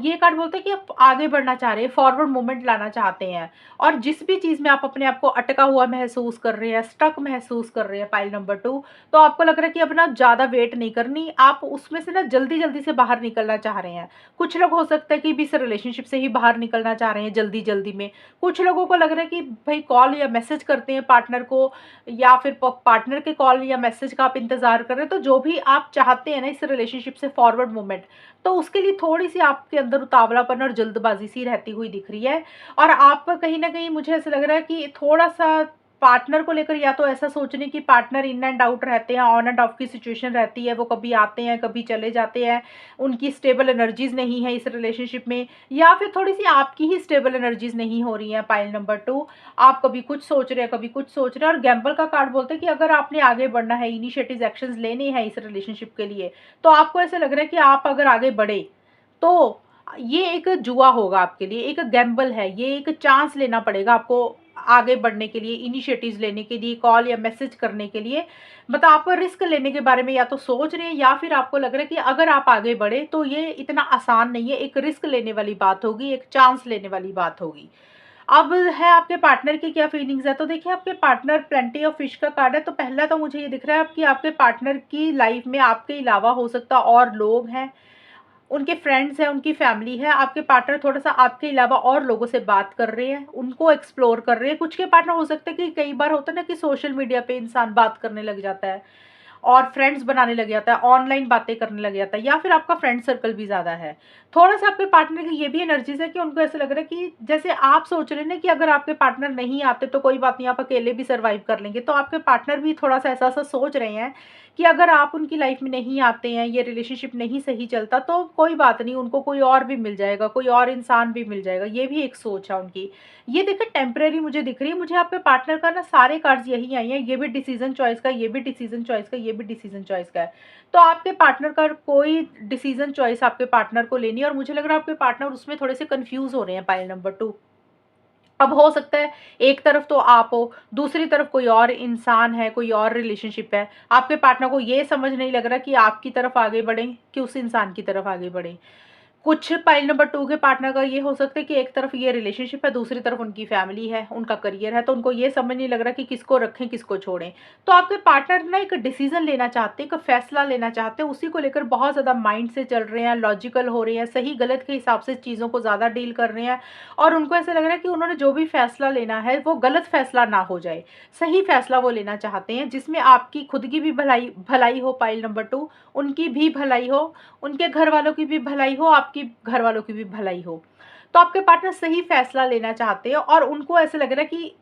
ये कार्ड बोलते हैं कि आप आगे बढ़ना चाह रहे हैं, फॉरवर्ड मूवमेंट लाना चाहते हैं और जिस भी चीज़ में आप अपने आप को अटका हुआ महसूस कर रहे हैं, स्टक महसूस कर रहे हैं पाइल नंबर 2, तो आपको लग रहा है कि अब ना ज़्यादा वेट नहीं करनी, आप उसमें से ना जल्दी-जल्दी से बाहर निकलना चाह रहे हैं। कुछ लोग हो सकता है कि भी इस रिलेशनशिप से ही बाहर निकलना चाह रहे हैं जल्दी-जल्दी में। कुछ लोगों को लग रहा है कि भई कॉल या मैसेज करते हैं पार्टनर को, या फिर प पार्टनर के कॉल या मैसेज का आप इंतज़ार कर रहे हैं। तो जो भी आप चाहते हैं ना इस रिलेशनशिप से फॉरवर्ड मूवमेंट, तो उसके लिए थोड़ी-सी आपके अंदर उतावलापन और जल्दबाज़ी सी रहती हुई दिख रही है। और आप कहीं न कहीं मुझे ऐसा लग रहा है कि थोड़ा-सा पार्टनर को लेकर या तो ऐसा सोच रहे हैं कि पार्टनर इन एंड आउट रहते हैं, ऑन एंड ऑफ की सिचुएशन रहती है, वो कभी आते हैं, कभी चले जाते हैं, उनकी स्टेबल एनर्जीज़ नहीं है इस रिलेशनशिप में, या फिर थोड़ी-सी आपकी ही स्टेबल एनर्जीज़ नहीं हो रही हैं पाइल नंबर 2। आप कभी कुछ सोच रहे हैं, कभी कुछ सोच रहे हैं। और गैम्बल का कार्ड बोलते हैं कि अगर आपने आगे बढ़ना है, इनिशिएटिव एक्शंस लेने हैं इस रिलेशनशिप के लिए, तो आपको ऐसा लग रहा है कि आप अगर आगे बढ़े, तो ये एक जुआ होगा आपके लिए, एक गैम्बल है, ये एक चांस लेना पड़ेगा आपको आगे बढ़ने के लिए, इनिशिएटिव्स लेने के लिए, कॉल या मैसेज करने के लिए। मतलब आप रिस्क लेने के बारे में या तो सोच रहे हैं, या फिर आपको लग रहा है कि अगर आप आगे बढ़े तो ये इतना आसान नहीं है, एक रिस्क लेने वाली बात होगी, एक चांस लेने वाली बात होगी। अब है आपके पार्टनर की क्या फीलिंग्स है, तो देखिए आपके पार्टनर प्लेंटी ऑफ फिश का कार्ड है। तो पहला तो मुझे ये दिख रहा है कि आपके पार्टनर की लाइफ में आपके अलावा हो सकता है और लोग हैं, उनके फ्रेंड्स हैं, उनकी फैमिली है। आपके पार्टनर थोड़ा-सा आपके अलावा और लोगों से बात कर रहे हैं, उनको एक्सप्लोर कर रहे हैं। कुछ के पार्टनर हो सकता है कि कई बार होता है ना कि सोशल मीडिया पे इंसान बात करने लग जाता है और फ्रेंड्स बनाने लग जाता है, ऑनलाइन बातें करने लग जाता है, या फिर आपका फ्रेंड सर्कल भी ज़्यादा है। थोड़ा-सा आपके पार्टनर की ये भी एनर्जीज़ है कि उनको ऐसा लग रहा है कि जैसे आप सोच रहे हैं ना कि अगर आपके पार्टनर नहीं आते तो कोई बात नहीं, आप अकेले भी सर्वाइव कर लेंगे। तो आपके पार्टनर भी थोड़ा-सा ऐसा-ऐसा सोच रहे हैं कि अगर आप उनकी लाइफ में नहीं आते हैं, ये रिलेशनशिप नहीं सही चलता, तो कोई बात नहीं, उनको कोई और भी मिल जाएगा, कोई और इंसान भी मिल जाएगा। ये भी एक सोच है उनकी। ये देखिए टेम्परेरी मुझे दिख रही है। मुझे आपके पार्टनर का ना सारे कार्ड्स यही आई हैं, ये भी डिसीज़न चॉइस का, ये भी डिसीज़न चॉइस का, ये भी डिसीज़न चॉइस का है। तो आपके पार्टनर का कोई डिसीज़न चॉइस आपके पार्टनर को लेनी है, और मुझे लग रहा है आपके पार्टनर उसमें थोड़े से कन्फ्यूज़ हो रहे हैं पाइल नंबर 2। अब हो सकता है एक तरफ तो आप हो, दूसरी तरफ कोई और इंसान है, कोई और रिलेशनशिप है। आपके पार्टनर को ये समझ नहीं लग रहा कि आपकी तरफ आगे बढ़ें कि उस इंसान की तरफ आगे बढ़ें। कुछ पाइल नंबर 2 के पार्टनर का ये हो सकता है कि एक तरफ ये रिलेशनशिप है, दूसरी तरफ उनकी फैमिली है, उनका करियर है, तो उनको ये समझ नहीं लग रहा कि किसको रखें, किसको छोड़ें। तो आपके पार्टनर ना एक डिसीज़न लेना चाहते हैं, एक फैसला लेना चाहते हैं, उसी को लेकर बहुत ज़्यादा माइंड से चल रहे हैं, लॉजिकल हो रहे हैं, सही-गलत के हिसाब से चीज़ों को ज़्यादा डील कर रहे हैं, और उनको ऐसा लग रहा है कि उन्होंने जो भी फैसला लेना है, वो गलत फैसला ना हो जाए। सही फैसला वो लेना चाहते हैं, जिसमें आपकी खुद की भी भलाई भलाई हो पाइल नंबर 2, उनकी भी भलाई हो, उनके घरवालों की भी भलाई हो, आपकी घरवालों की भी भलाई हो। तो आपके पार्टनर सही फैसला लेना चाहते हैं, और उनको ऐसा लग रहा है कि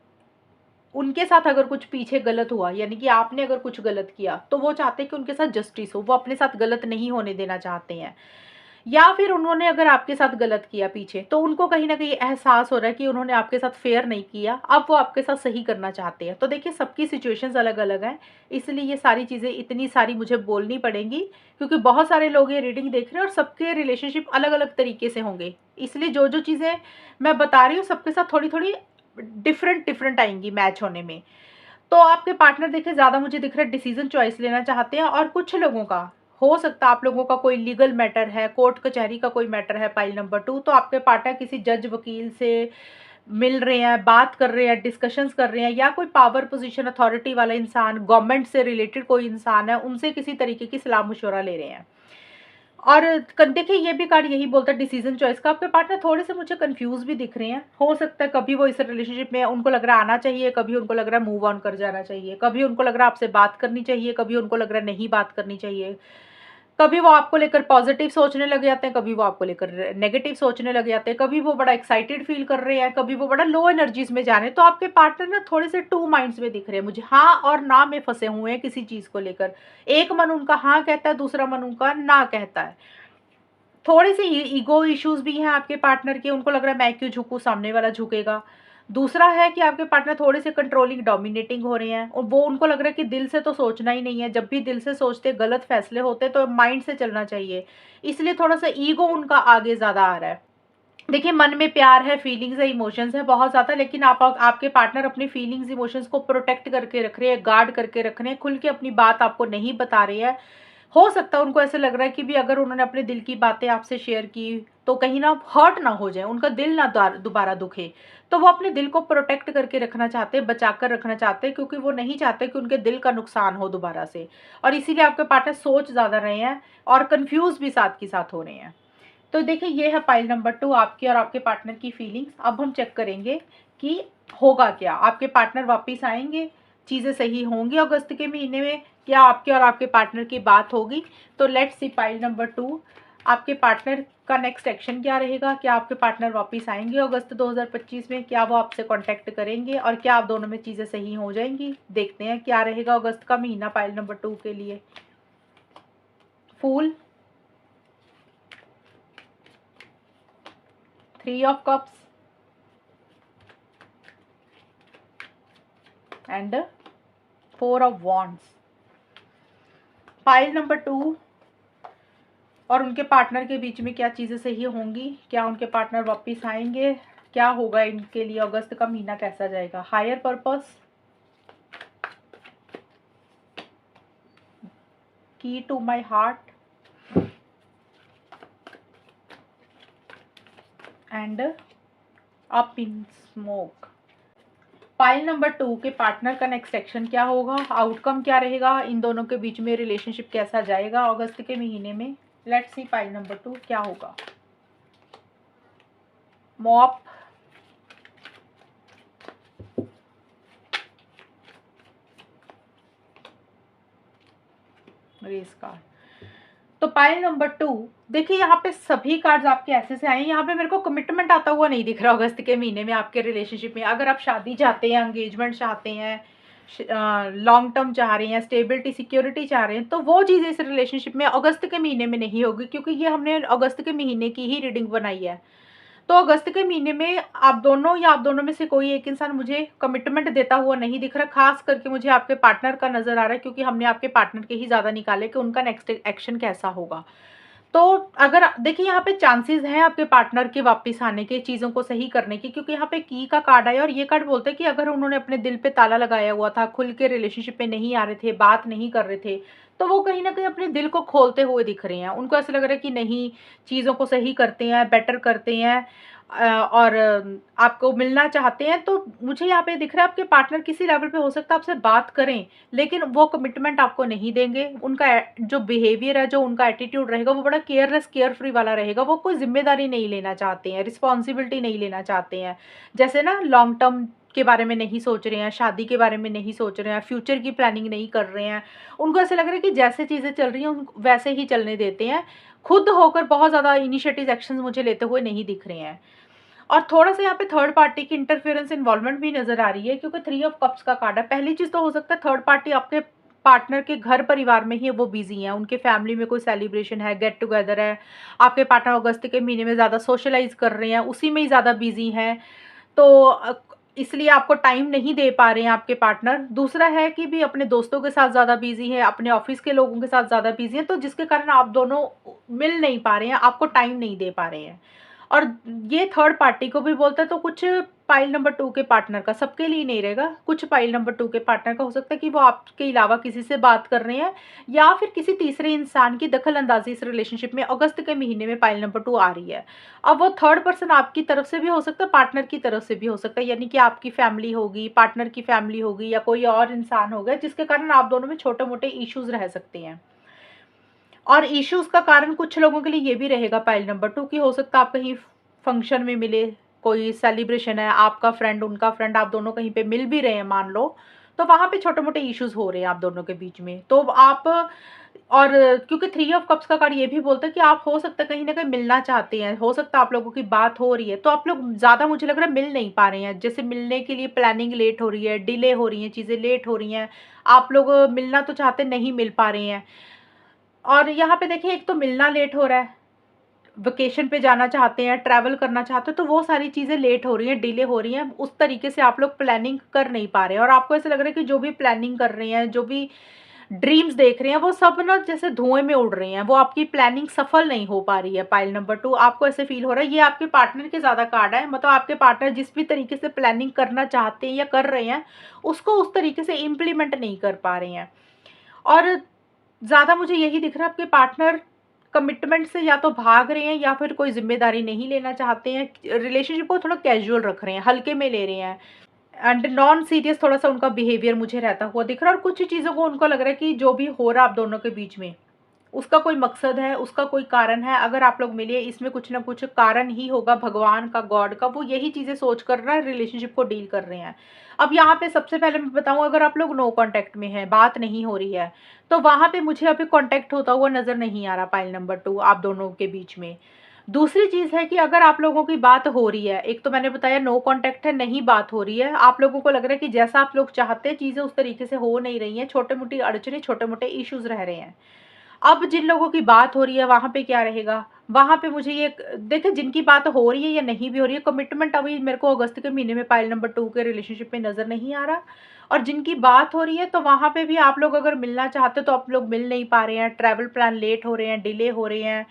उनके साथ अगर कुछ पीछे गलत हुआ, यानी कि आपने अगर कुछ गलत किया, तो वो चाहते हैं कि उनके साथ जस्टिस हो, वो अपने साथ गलत नहीं होने देना चाहते हैं। या फिर उन्होंने अगर आपके साथ गलत किया पीछे, तो उनको कहीं न कहीं एहसास हो रहा है कि उन्होंने आपके साथ फेयर नहीं किया, अब वो आपके साथ सही करना चाहते हैं। तो देखिए सबकी सिचुएशंस अलग-अलग हैं, इसलिए ये सारी चीज़ें इतनी सारी मुझे बोलनी पड़ेंगी, क्योंकि बहुत सारे लोग ये रीडिंग देख रहे हैं और सबके रिलेशनशिप अलग-अलग तरीके से होंगे। इसलिए जो-जो चीज़ें मैं बता रही हूँ, सबके साथ थोड़ी-थोड़ी डिफरेंट आएँगी मैच होने में। तो आपके पार्टनर देखिए ज़्यादा मुझे दिख रहा है डिसीज़न चॉइस लेना चाहते हैं, और कुछ लोगों का हो सकता है आप लोगों का कोई लीगल मैटर है, कोर्ट कचहरी का कोई मैटर है पाइल नंबर 2, तो आपके पार्टनर किसी जज, वकील से मिल रहे हैं, बात कर रहे हैं, डिस्कशंस कर रहे हैं, या कोई पावर पोजीशन अथॉरिटी वाला इंसान, गवर्नमेंट से रिलेटेड कोई इंसान है, उनसे किसी तरीके की सलाह मशवरा ले रहे हैं। और देखिए ये भी कार्ड यही बोलता है डिसीजन चॉइस का। आपके पार्टनर थोड़े से मुझे कंफ्यूज भी दिख रहे हैं। हो सकता है कभी वो इस रिलेशनशिप में उनको लग रहा है आना चाहिए, कभी उनको लग रहा है मूव ऑन कर जाना चाहिए, कभी उनको लग रहा है आपसे बात करनी चाहिए, कभी उनको लग रहा है नहीं बात करनी चाहिए। कभी वो आपको लेकर पॉजिटिव सोचने लग जाते हैं, कभी वो आपको लेकर नेगेटिव सोचने लग जाते हैं, कभी वो बड़ा एक्साइटेड फील कर रहे हैं, कभी वो बड़ा लो एनर्जीज में जा रहे हैं। तो आपके पार्टनर ना थोड़े से टू माइंड्स में दिख रहे हैं मुझे, हाँ और ना में फंसे हुए हैं किसी चीज को लेकर। एक मन उनका हाँ कहता है, दूसरा मन उनका ना कहता है। थोड़े से ईगो इश्यूज भी हैं आपके पार्टनर के, उनको लग रहा है मैं क्यों झुकूं, सामने वाला झुकेगा। दूसरा है कि आपके पार्टनर थोड़े से कंट्रोलिंग डोमिनेटिंग हो रहे हैं, और वो उनको लग रहा है कि दिल से तो सोचना ही नहीं है, जब भी दिल से सोचते गलत फैसले होते तो माइंड से चलना चाहिए, इसलिए थोड़ा सा ईगो उनका आगे ज्यादा आ रहा है। देखिए मन में प्यार है, फीलिंग्स है, इमोशंस है बहुत ज्यादा, लेकिन आपके पार्टनर अपनी फीलिंग्स इमोशंस को प्रोटेक्ट करके रख रहे हैं, गार्ड करके रख रहे हैं, खुल के अपनी बात आपको नहीं बता रहे हैं। हो सकता है उनको ऐसे लग रहा है कि भी अगर उन्होंने अपने दिल की बातें आपसे शेयर की तो कहीं ना हर्ट ना हो जाए, उनका दिल ना दोबारा दुखे। तो वो अपने दिल को प्रोटेक्ट करके रखना चाहते हैं, बचा कर रखना चाहते हैं, क्योंकि वो नहीं चाहते कि उनके दिल का नुकसान हो दोबारा से। और इसीलिए आपके पार्टनर सोच ज्यादा रहे हैं और कंफ्यूज भी साथ के साथ हो रहे हैं। तो देखिए ये है पाइल नंबर 2, आपकी और आपके पार्टनर की फीलिंग्स। अब हम चेक करेंगे कि होगा क्या, आपके पार्टनर वापस आएंगे, चीज़ें सही होंगी अगस्त के महीने में, क्या आपके और आपके पार्टनर की बात होगी। तो लेट्स सी पाइल नंबर 2, आपके पार्टनर का नेक्स्ट एक्शन क्या रहेगा, क्या आपके पार्टनर वापस आएंगे अगस्त 2025 में, क्या वो आपसे कांटेक्ट करेंगे, और क्या आप दोनों में चीज़ें सही हो जाएंगी। देखते हैं क्या रहेगा अगस्त का महीना पाइल नंबर 2 के लिए। फूल, 3 of cups and 4 of wands. Pile number 2 और उनके पार्टनर के बीच में क्या चीज़ें सही होंगी, क्या उनके पार्टनर वापस आएंगे, क्या होगा इनके लिए, अगस्त का महीना कैसा जाएगा। Higher purpose, key to my heart end up in smoke. Pile number 2 के पार्टनर का नेक्स्ट एक्शन क्या होगा, आउटकम क्या रहेगा, इन दोनों के बीच में रिलेशनशिप कैसा जाएगा अगस्त के महीने में। लेट्स सी पाइल नंबर 2 क्या होगा। Mop, race card. तो पाइल नंबर 2, देखिए यहाँ पे सभी कार्ड्स आपके ऐसे से आए हैं। यहाँ पे मेरे को कमिटमेंट आता हुआ नहीं दिख रहा अगस्त के महीने में आपके रिलेशनशिप में। अगर आप शादी चाहते हैं, एंगेजमेंट चाहते हैं, लॉन्ग टर्म चाह रहे हैं, स्टेबिलिटी सिक्योरिटी चाह रहे हैं, तो वो चीज़ इस रिलेशनशिप में अगस्त के महीने में नहीं होगी, क्योंकि ये हमने अगस्त के महीने की ही रीडिंग बनाई है। तो अगस्त के महीने में आप दोनों या आप दोनों में से कोई एक इंसान मुझे कमिटमेंट देता हुआ नहीं दिख रहा। खास करके मुझे आपके पार्टनर का नजर आ रहा है, क्योंकि हमने आपके पार्टनर के ही ज्यादा निकाले कि उनका नेक्स्ट एक्शन कैसा होगा। तो अगर देखिए यहाँ पे चांसेस हैं आपके पार्टनर के वापस आने के, चीज़ों को सही करने की, क्योंकि यहाँ पे की का कार्ड आया और ये कार्ड बोलते हैं कि अगर उन्होंने अपने दिल पे ताला लगाया हुआ था, खुल के रिलेशनशिप में नहीं आ रहे थे, बात नहीं कर रहे थे, तो वो कहीं ना कहीं अपने दिल को खोलते हुए दिख रहे हैं। उनको ऐसा लग रहा है कि नहीं, चीज़ों को सही करते हैं, बेटर करते हैं, और आपको मिलना चाहते हैं। तो मुझे यहाँ पे दिख रहा है आपके पार्टनर किसी लेवल पे हो सकता है आपसे बात करें, लेकिन वो कमिटमेंट आपको नहीं देंगे। उनका जो बिहेवियर है, जो उनका एटीट्यूड रहेगा, वो बड़ा केयरलेस केयर फ्री वाला रहेगा। वो कोई जिम्मेदारी नहीं लेना चाहते हैं, रिस्पॉन्सिबिलिटी नहीं लेना चाहते हैं। जैसे ना लॉन्ग टर्म के बारे में नहीं सोच रहे हैं, शादी के बारे में नहीं सोच रहे हैं, फ्यूचर की प्लानिंग नहीं कर रहे हैं। उनको ऐसा लग रहा है कि जैसे चीज़ें चल रही हैं वैसे ही चलने देते हैं, खुद होकर बहुत ज़्यादा इनिशिएटिव एक्शंस मुझे लेते हुए नहीं दिख रहे हैं। और थोड़ा सा यहाँ पे थर्ड पार्टी की इंटरफेरेंस इन्वॉल्वमेंट भी नजर आ रही है, क्योंकि 3 ऑफ कप्स का कार्ड है। पहली चीज तो हो सकता है थर्ड पार्टी आपके पार्टनर के घर परिवार में ही वो बिजी हैं, उनके फैमिली में कोई सेलिब्रेशन है, गेट टुगेदर है। आपके पार्टनर अगस्त के महीने में ज़्यादा सोशलाइज कर रहे हैं, उसी में ही ज़्यादा बिजी हैं, तो इसलिए आपको टाइम नहीं दे पा रहे हैं आपके पार्टनर। दूसरा है कि भी अपने दोस्तों के साथ ज़्यादा बिजी है, अपने ऑफिस के लोगों के साथ ज़्यादा बिजी हैं, तो जिसके कारण आप दोनों मिल नहीं पा रहे हैं, आपको टाइम नहीं दे पा रहे हैं। और ये थर्ड पार्टी को भी बोलता है, तो कुछ पाइल नंबर 2 के पार्टनर का, सबके लिए नहीं रहेगा, कुछ पाइल नंबर 2 के पार्टनर का हो सकता है कि वो आपके अलावा किसी से बात कर रहे हैं या फिर किसी तीसरे इंसान की दखल अंदाजी इस रिलेशनशिप में अगस्त के महीने में पाइल नंबर 2 आ रही है। अब वो थर्ड पर्सन आपकी तरफ से भी हो सकता है, पार्टनर की तरफ से भी हो सकता है, यानी कि आपकी फैमिली होगी, पार्टनर की फैमिली होगी या कोई और इंसान होगा जिसके कारण आप दोनों में छोटे मोटे इश्यूज रह सकते हैं। और इश्यूज का कारण कुछ लोगों के लिए ये भी रहेगा पाइल नंबर 2 की, हो सकता है आप कहीं फंक्शन में मिले, कोई सेलिब्रेशन है, आपका फ्रेंड उनका फ्रेंड, आप दोनों कहीं पे मिल भी रहे हैं मान लो, तो वहां पे छोटे मोटे इश्यूज हो रहे हैं आप दोनों के बीच में, तो आप और क्योंकि 3 ऑफ कप्स का कार्ड ये भी बोलता है कि आप हो सकता है कहीं ना कहीं मिलना चाहते हैं, हो सकता है आप लोगों की बात हो रही है, तो आप लोग ज्यादा मुझे लग रहा है मिल नहीं पा रहे हैं, जैसे मिलने के लिए प्लानिंग लेट हो रही है, डिले हो रही है, चीजें लेट हो रही हैं, आप लोग मिलना तो चाहते नहीं मिल पा रहे हैं। और यहाँ पे देखिए एक तो मिलना लेट हो रहा है, वेकेशन पे जाना चाहते हैं, ट्रैवल करना चाहते हैं, तो वो सारी चीज़ें लेट हो रही हैं, डिले हो रही हैं, उस तरीके से आप लोग प्लानिंग कर नहीं पा रहे हैं और आपको ऐसा लग रहा है कि जो भी प्लानिंग कर रहे हैं, जो भी ड्रीम्स देख रहे हैं, वो सब ना जैसे धुएं में उड़ रहे हैं, वो आपकी प्लानिंग सफल नहीं हो पा रही है। पाइल नंबर 2 आपको ऐसे फील हो रहा है, ये आपके पार्टनर के ज़्यादा कार्ड है, मतलब आपके पार्टनर जिस भी तरीके से प्लानिंग करना चाहते हैं या कर रहे हैं, उसको उस तरीके से इम्प्लीमेंट नहीं कर पा रहे हैं। और ज़्यादा मुझे यही दिख रहा है आपके पार्टनर कमिटमेंट से या तो भाग रहे हैं या फिर कोई ज़िम्मेदारी नहीं लेना चाहते हैं। रिलेशनशिप को थोड़ा कैजुअल रख रहे हैं, हल्के में ले रहे हैं एंड नॉन सीरियस थोड़ा-सा उनका बिहेवियर मुझे रहता हुआ दिख रहा है और कुछ चीज़ों को उनको लग रहा है कि जो भी हो रहा है आप दोनों के बीच में, उसका कोई मकसद है, उसका कोई कारण है। अगर आप लोग मिले इसमें कुछ ना कुछ कारण ही होगा भगवान का, गॉड का, वो यही चीज़ें सोच कर ना रिलेशनशिप को डील कर रहे हैं। अब यहाँ पे सबसे पहले मैं बताऊँ, अगर आप लोग नो कॉन्टैक्ट में हैं, बात नहीं हो रही है, तो वहाँ पे मुझे अभी कॉन्टैक्ट होता हुआ नज़र नहीं आ रहा पाइल नंबर 2 आप दोनों के बीच में। दूसरी चीज़ है कि अगर आप लोगों की बात हो रही है, एक तो मैंने बताया नो कॉन्टैक्ट है, नहीं बात हो रही है, आप लोगों को लग रहा है कि जैसा आप लोग चाहते हैं चीज़ें उस तरीके से हो नहीं रही हैं, छोटे-मोटी अड़चनें, छोटे-मोटे इश्यूज़ रह रहे हैं। अब जिन लोगों की बात हो रही है वहाँ पे क्या रहेगा? वहाँ पे मुझे ये देखिए जिनकी बात हो रही है या नहीं भी हो रही है, कमिटमेंट अभी मेरे को अगस्त के महीने में पाइल नंबर 2 के रिलेशनशिप में नज़र नहीं आ रहा। और जिनकी बात हो रही है तो वहाँ पे भी आप लोग अगर मिलना चाहते हो तो आप लोग मिल नहीं पा रहे हैं, ट्रैवल प्लान लेट हो रहे हैं, डिले हो रहे हैं,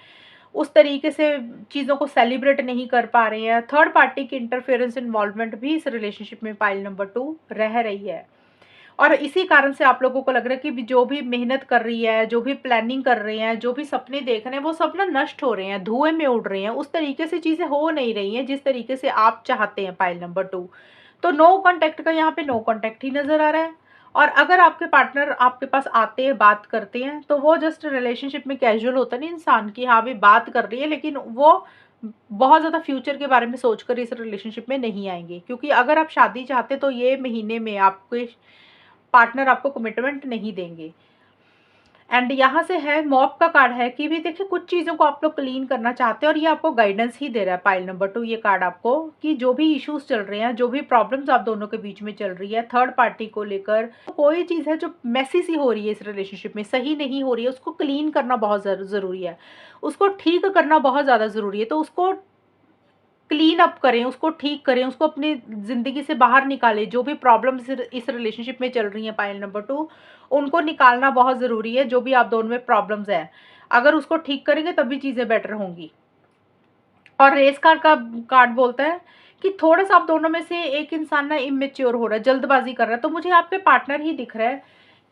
उस तरीके से चीज़ों को सेलिब्रेट नहीं कर पा रहे हैं। थर्ड पार्टी की इंटरफेरेंस इन्वॉल्वमेंट भी इस रिलेशनशिप में पाइल नंबर 2 रह रही है। और इसी कारण से आप लोगों को लग रहा है कि जो भी मेहनत कर रही है, जो भी प्लानिंग कर रहे हैं, जो भी सपने देख रहे हैं, वो सब ना नष्ट हो रहे हैं, धुएँ में उड़ रहे हैं। उस तरीके से चीज़ें हो नहीं रही हैं, जिस तरीके से आप चाहते हैं पाइल नंबर 2। तो नो कॉन्टैक्ट का यहाँ पे नो कॉन्टैक्ट ही नज़र आ रहा है। और अगर आपके पार्टनर आपके पास आते हैं, बात करते हैं, तो वो जस्ट रिलेशनशिप में कैजुअल होता है ना इंसान की, हाँ, अभी बात कर रही है, लेकिन वो बहुत ज़्यादा फ्यूचर के बारे में सोचकर इस रिलेशनशिप में नहीं आएँगे। क्योंकि अगर आप शादी चाहते तो ये महीने में आपके पार्टनर आपको कमिटमेंट नहीं देंगे। एंड यहाँ से है मॉप का कार्ड है कि भी देखिए कुछ चीज़ों को आप लोग क्लीन करना चाहते हैं और ये आपको गाइडेंस ही दे रहा है पाइल नंबर 2 ये कार्ड आपको, कि जो भी इश्यूज चल रहे हैं, जो भी प्रॉब्लम्स आप दोनों के बीच में चल रही है थर्ड पार्टी को लेकर, कोई चीज़ है जो मेसी सी हो रही है इस रिलेशनशिप में, सही नहीं हो रही है, उसको क्लीन करना बहुत ज़रूरी है, उसको ठीक करना बहुत ज़्यादा ज़रूरी है। तो उसको क्लीन अप करें, उसको ठीक करें, उसको अपनी ज़िंदगी से बाहर निकालें। जो भी प्रॉब्लम्स इस रिलेशनशिप में चल रही हैं पाइल नंबर 2, उनको निकालना बहुत ज़रूरी है, जो भी आप दोनों में प्रॉब्लम्स हैं। अगर उसको ठीक करेंगे तभी चीज़ें बेटर होंगी। और रेस कार्ड का कार्ड बोलता है कि थोड़ा-सा आप दोनों में से एक इंसान ना इमैच्योर हो रहा है, जल्दबाज़ी कर रहा है। तो मुझे आपके पार्टनर ही दिख रहा है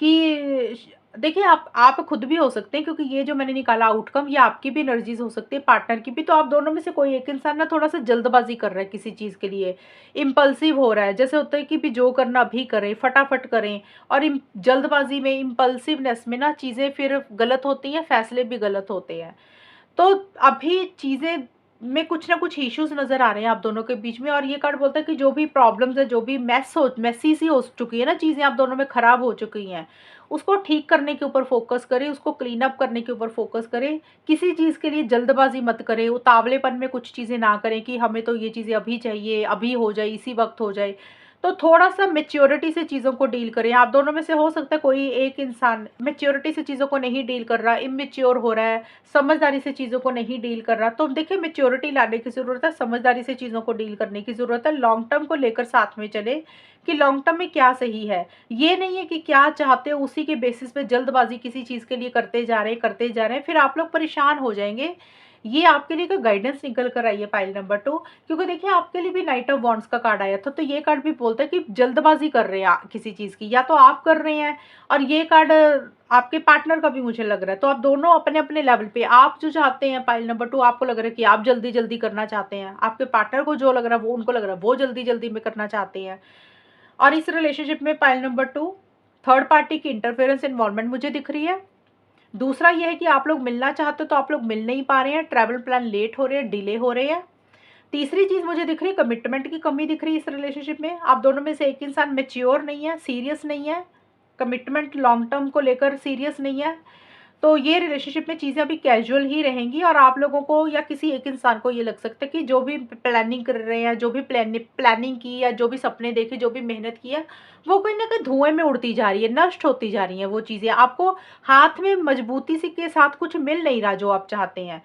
कि देखिए आप खुद भी हो सकते हैं, क्योंकि ये जो मैंने निकाला आउटकम, ये आपकी भी एनर्जीज़ हो सकती है, पार्टनर की भी। तो आप दोनों में से कोई एक इंसान ना थोड़ा-सा जल्दबाज़ी कर रहा है किसी चीज़ के लिए, इम्पल्सिव हो रहा है। जैसे होता है कि भी जो करना अभी करें, फटाफट करें, और जल्दबाज़ी में, इम्पल्सिवनेस में ना चीज़ें फिर गलत होती हैं, फैसले भी गलत होते हैं। तो अभी चीज़ें में कुछ ना कुछ इश्यूज नज़र आ रहे हैं आप दोनों के बीच में। और ये कार्ड बोलता है कि जो भी प्रॉब्लम्स है, जो भी मेसी सी हो चुकी है ना, चीज़ें आप दोनों में ख़राब हो चुकी हैं, उसको ठीक करने के ऊपर फोकस करें, उसको क्लीन अप करने के ऊपर फोकस करें। किसी चीज़ के लिए जल्दबाजी मत करें, उतावलेपन में कुछ चीज़ें ना करें कि हमें तो ये चीज़ें अभी चाहिए, अभी हो जाए, इसी वक्त हो जाए। तो थोड़ा-सा मैच्योरिटी से चीज़ों को डील करें। आप दोनों में से हो सकता है कोई एक इंसान मैच्योरिटी से चीज़ों को नहीं डील कर रहा, इमैच्योर हो रहा है, समझदारी से चीज़ों को नहीं डील कर रहा। तो देखिए मैच्योरिटी लाने की ज़रूरत है, समझदारी से चीज़ों को डील करने की ज़रूरत है। लॉन्ग टर्म को लेकर साथ में चलें कि लॉन्ग टर्म में क्या सही है। ये नहीं है कि क्या चाहते हो उसी के बेसिस पे जल्दबाज़ी किसी चीज़ के लिए करते जा रहे हैं, फिर आप लोग परेशान हो जाएँगे ये आपके लिए एक गाइडेंस निकल कर आई है पाइल नंबर 2, क्योंकि देखिए आपके लिए भी नाइट ऑफ वॉन्ड्स का कार्ड आया था, तो ये कार्ड भी बोलता है कि जल्दबाजी कर रहे हैं किसी चीज़ की, या तो आप कर रहे हैं, और ये कार्ड आपके पार्टनर का भी मुझे लग रहा है। तो आप दोनों अपने-अपने लेवल पे, आप जो चाहते हैं पाइल नंबर 2, आपको लग रहा है कि आप जल्दी-जल्दी करना चाहते हैं, आपके पार्टनर को जो लग रहा है वो उनको लग रहा है वो जल्दी-जल्दी में करना चाहते हैं। और इस रिलेशनशिप में पाइल नंबर 2, थर्ड पार्टी की इंटरफेरेंस इन्वॉल्वमेंट मुझे दिख रही है। दूसरा ये है कि आप लोग मिलना चाहते हो तो आप लोग मिल नहीं पा रहे हैं, ट्रैवल प्लान लेट हो रहे हैं, डिले हो रहे हैं। तीसरी चीज़ मुझे दिख रही है, कमिटमेंट की कमी दिख रही है इस रिलेशनशिप में। आप दोनों में से एक इंसान मैच्योर नहीं है, सीरियस नहीं है, कमिटमेंट लॉन्ग टर्म को लेकर सीरियस नहीं है। तो ये रिलेशनशिप में चीज़ें अभी कैजुअल ही रहेंगी, और आप लोगों को या किसी एक इंसान को ये लग सकता है कि जो भी प्लानिंग कर रहे हैं, जो भी प्लानिंग की या जो भी सपने देखे, जो भी मेहनत की है, वो कहीं न कहीं धुएँ में उड़ती जा रही है, नष्ट होती जा रही हैं वो चीज़ें। आपको हाथ में मजबूती से के साथ कुछ मिल नहीं रहा जो आप चाहते हैं।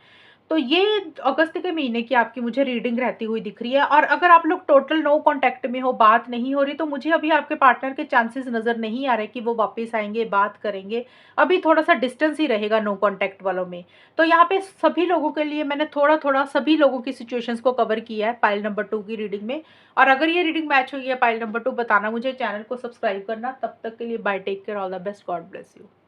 तो ये अगस्त के महीने की आपकी मुझे रीडिंग रहती हुई दिख रही है। और अगर आप लोग टोटल नो कॉन्टैक्ट में हो, बात नहीं हो रही, तो मुझे अभी आपके पार्टनर के चांसेस नज़र नहीं आ रहे कि वो वापस आएँगे, बात करेंगे। अभी थोड़ा-सा डिस्टेंस ही रहेगा नो कॉन्टैक्ट वालों में। तो यहाँ पे सभी लोगों के लिए मैंने थोड़ा-थोड़ा सभी लोगों की सिचुएशंस को कवर किया है पाइल नंबर 2 की रीडिंग में। और अगर ये रीडिंग मैच हुई है पाइल नंबर 2, बताना मुझे, चैनल को सब्सक्राइब करना। तब तक के लिए bye, take care, all the best, God bless you.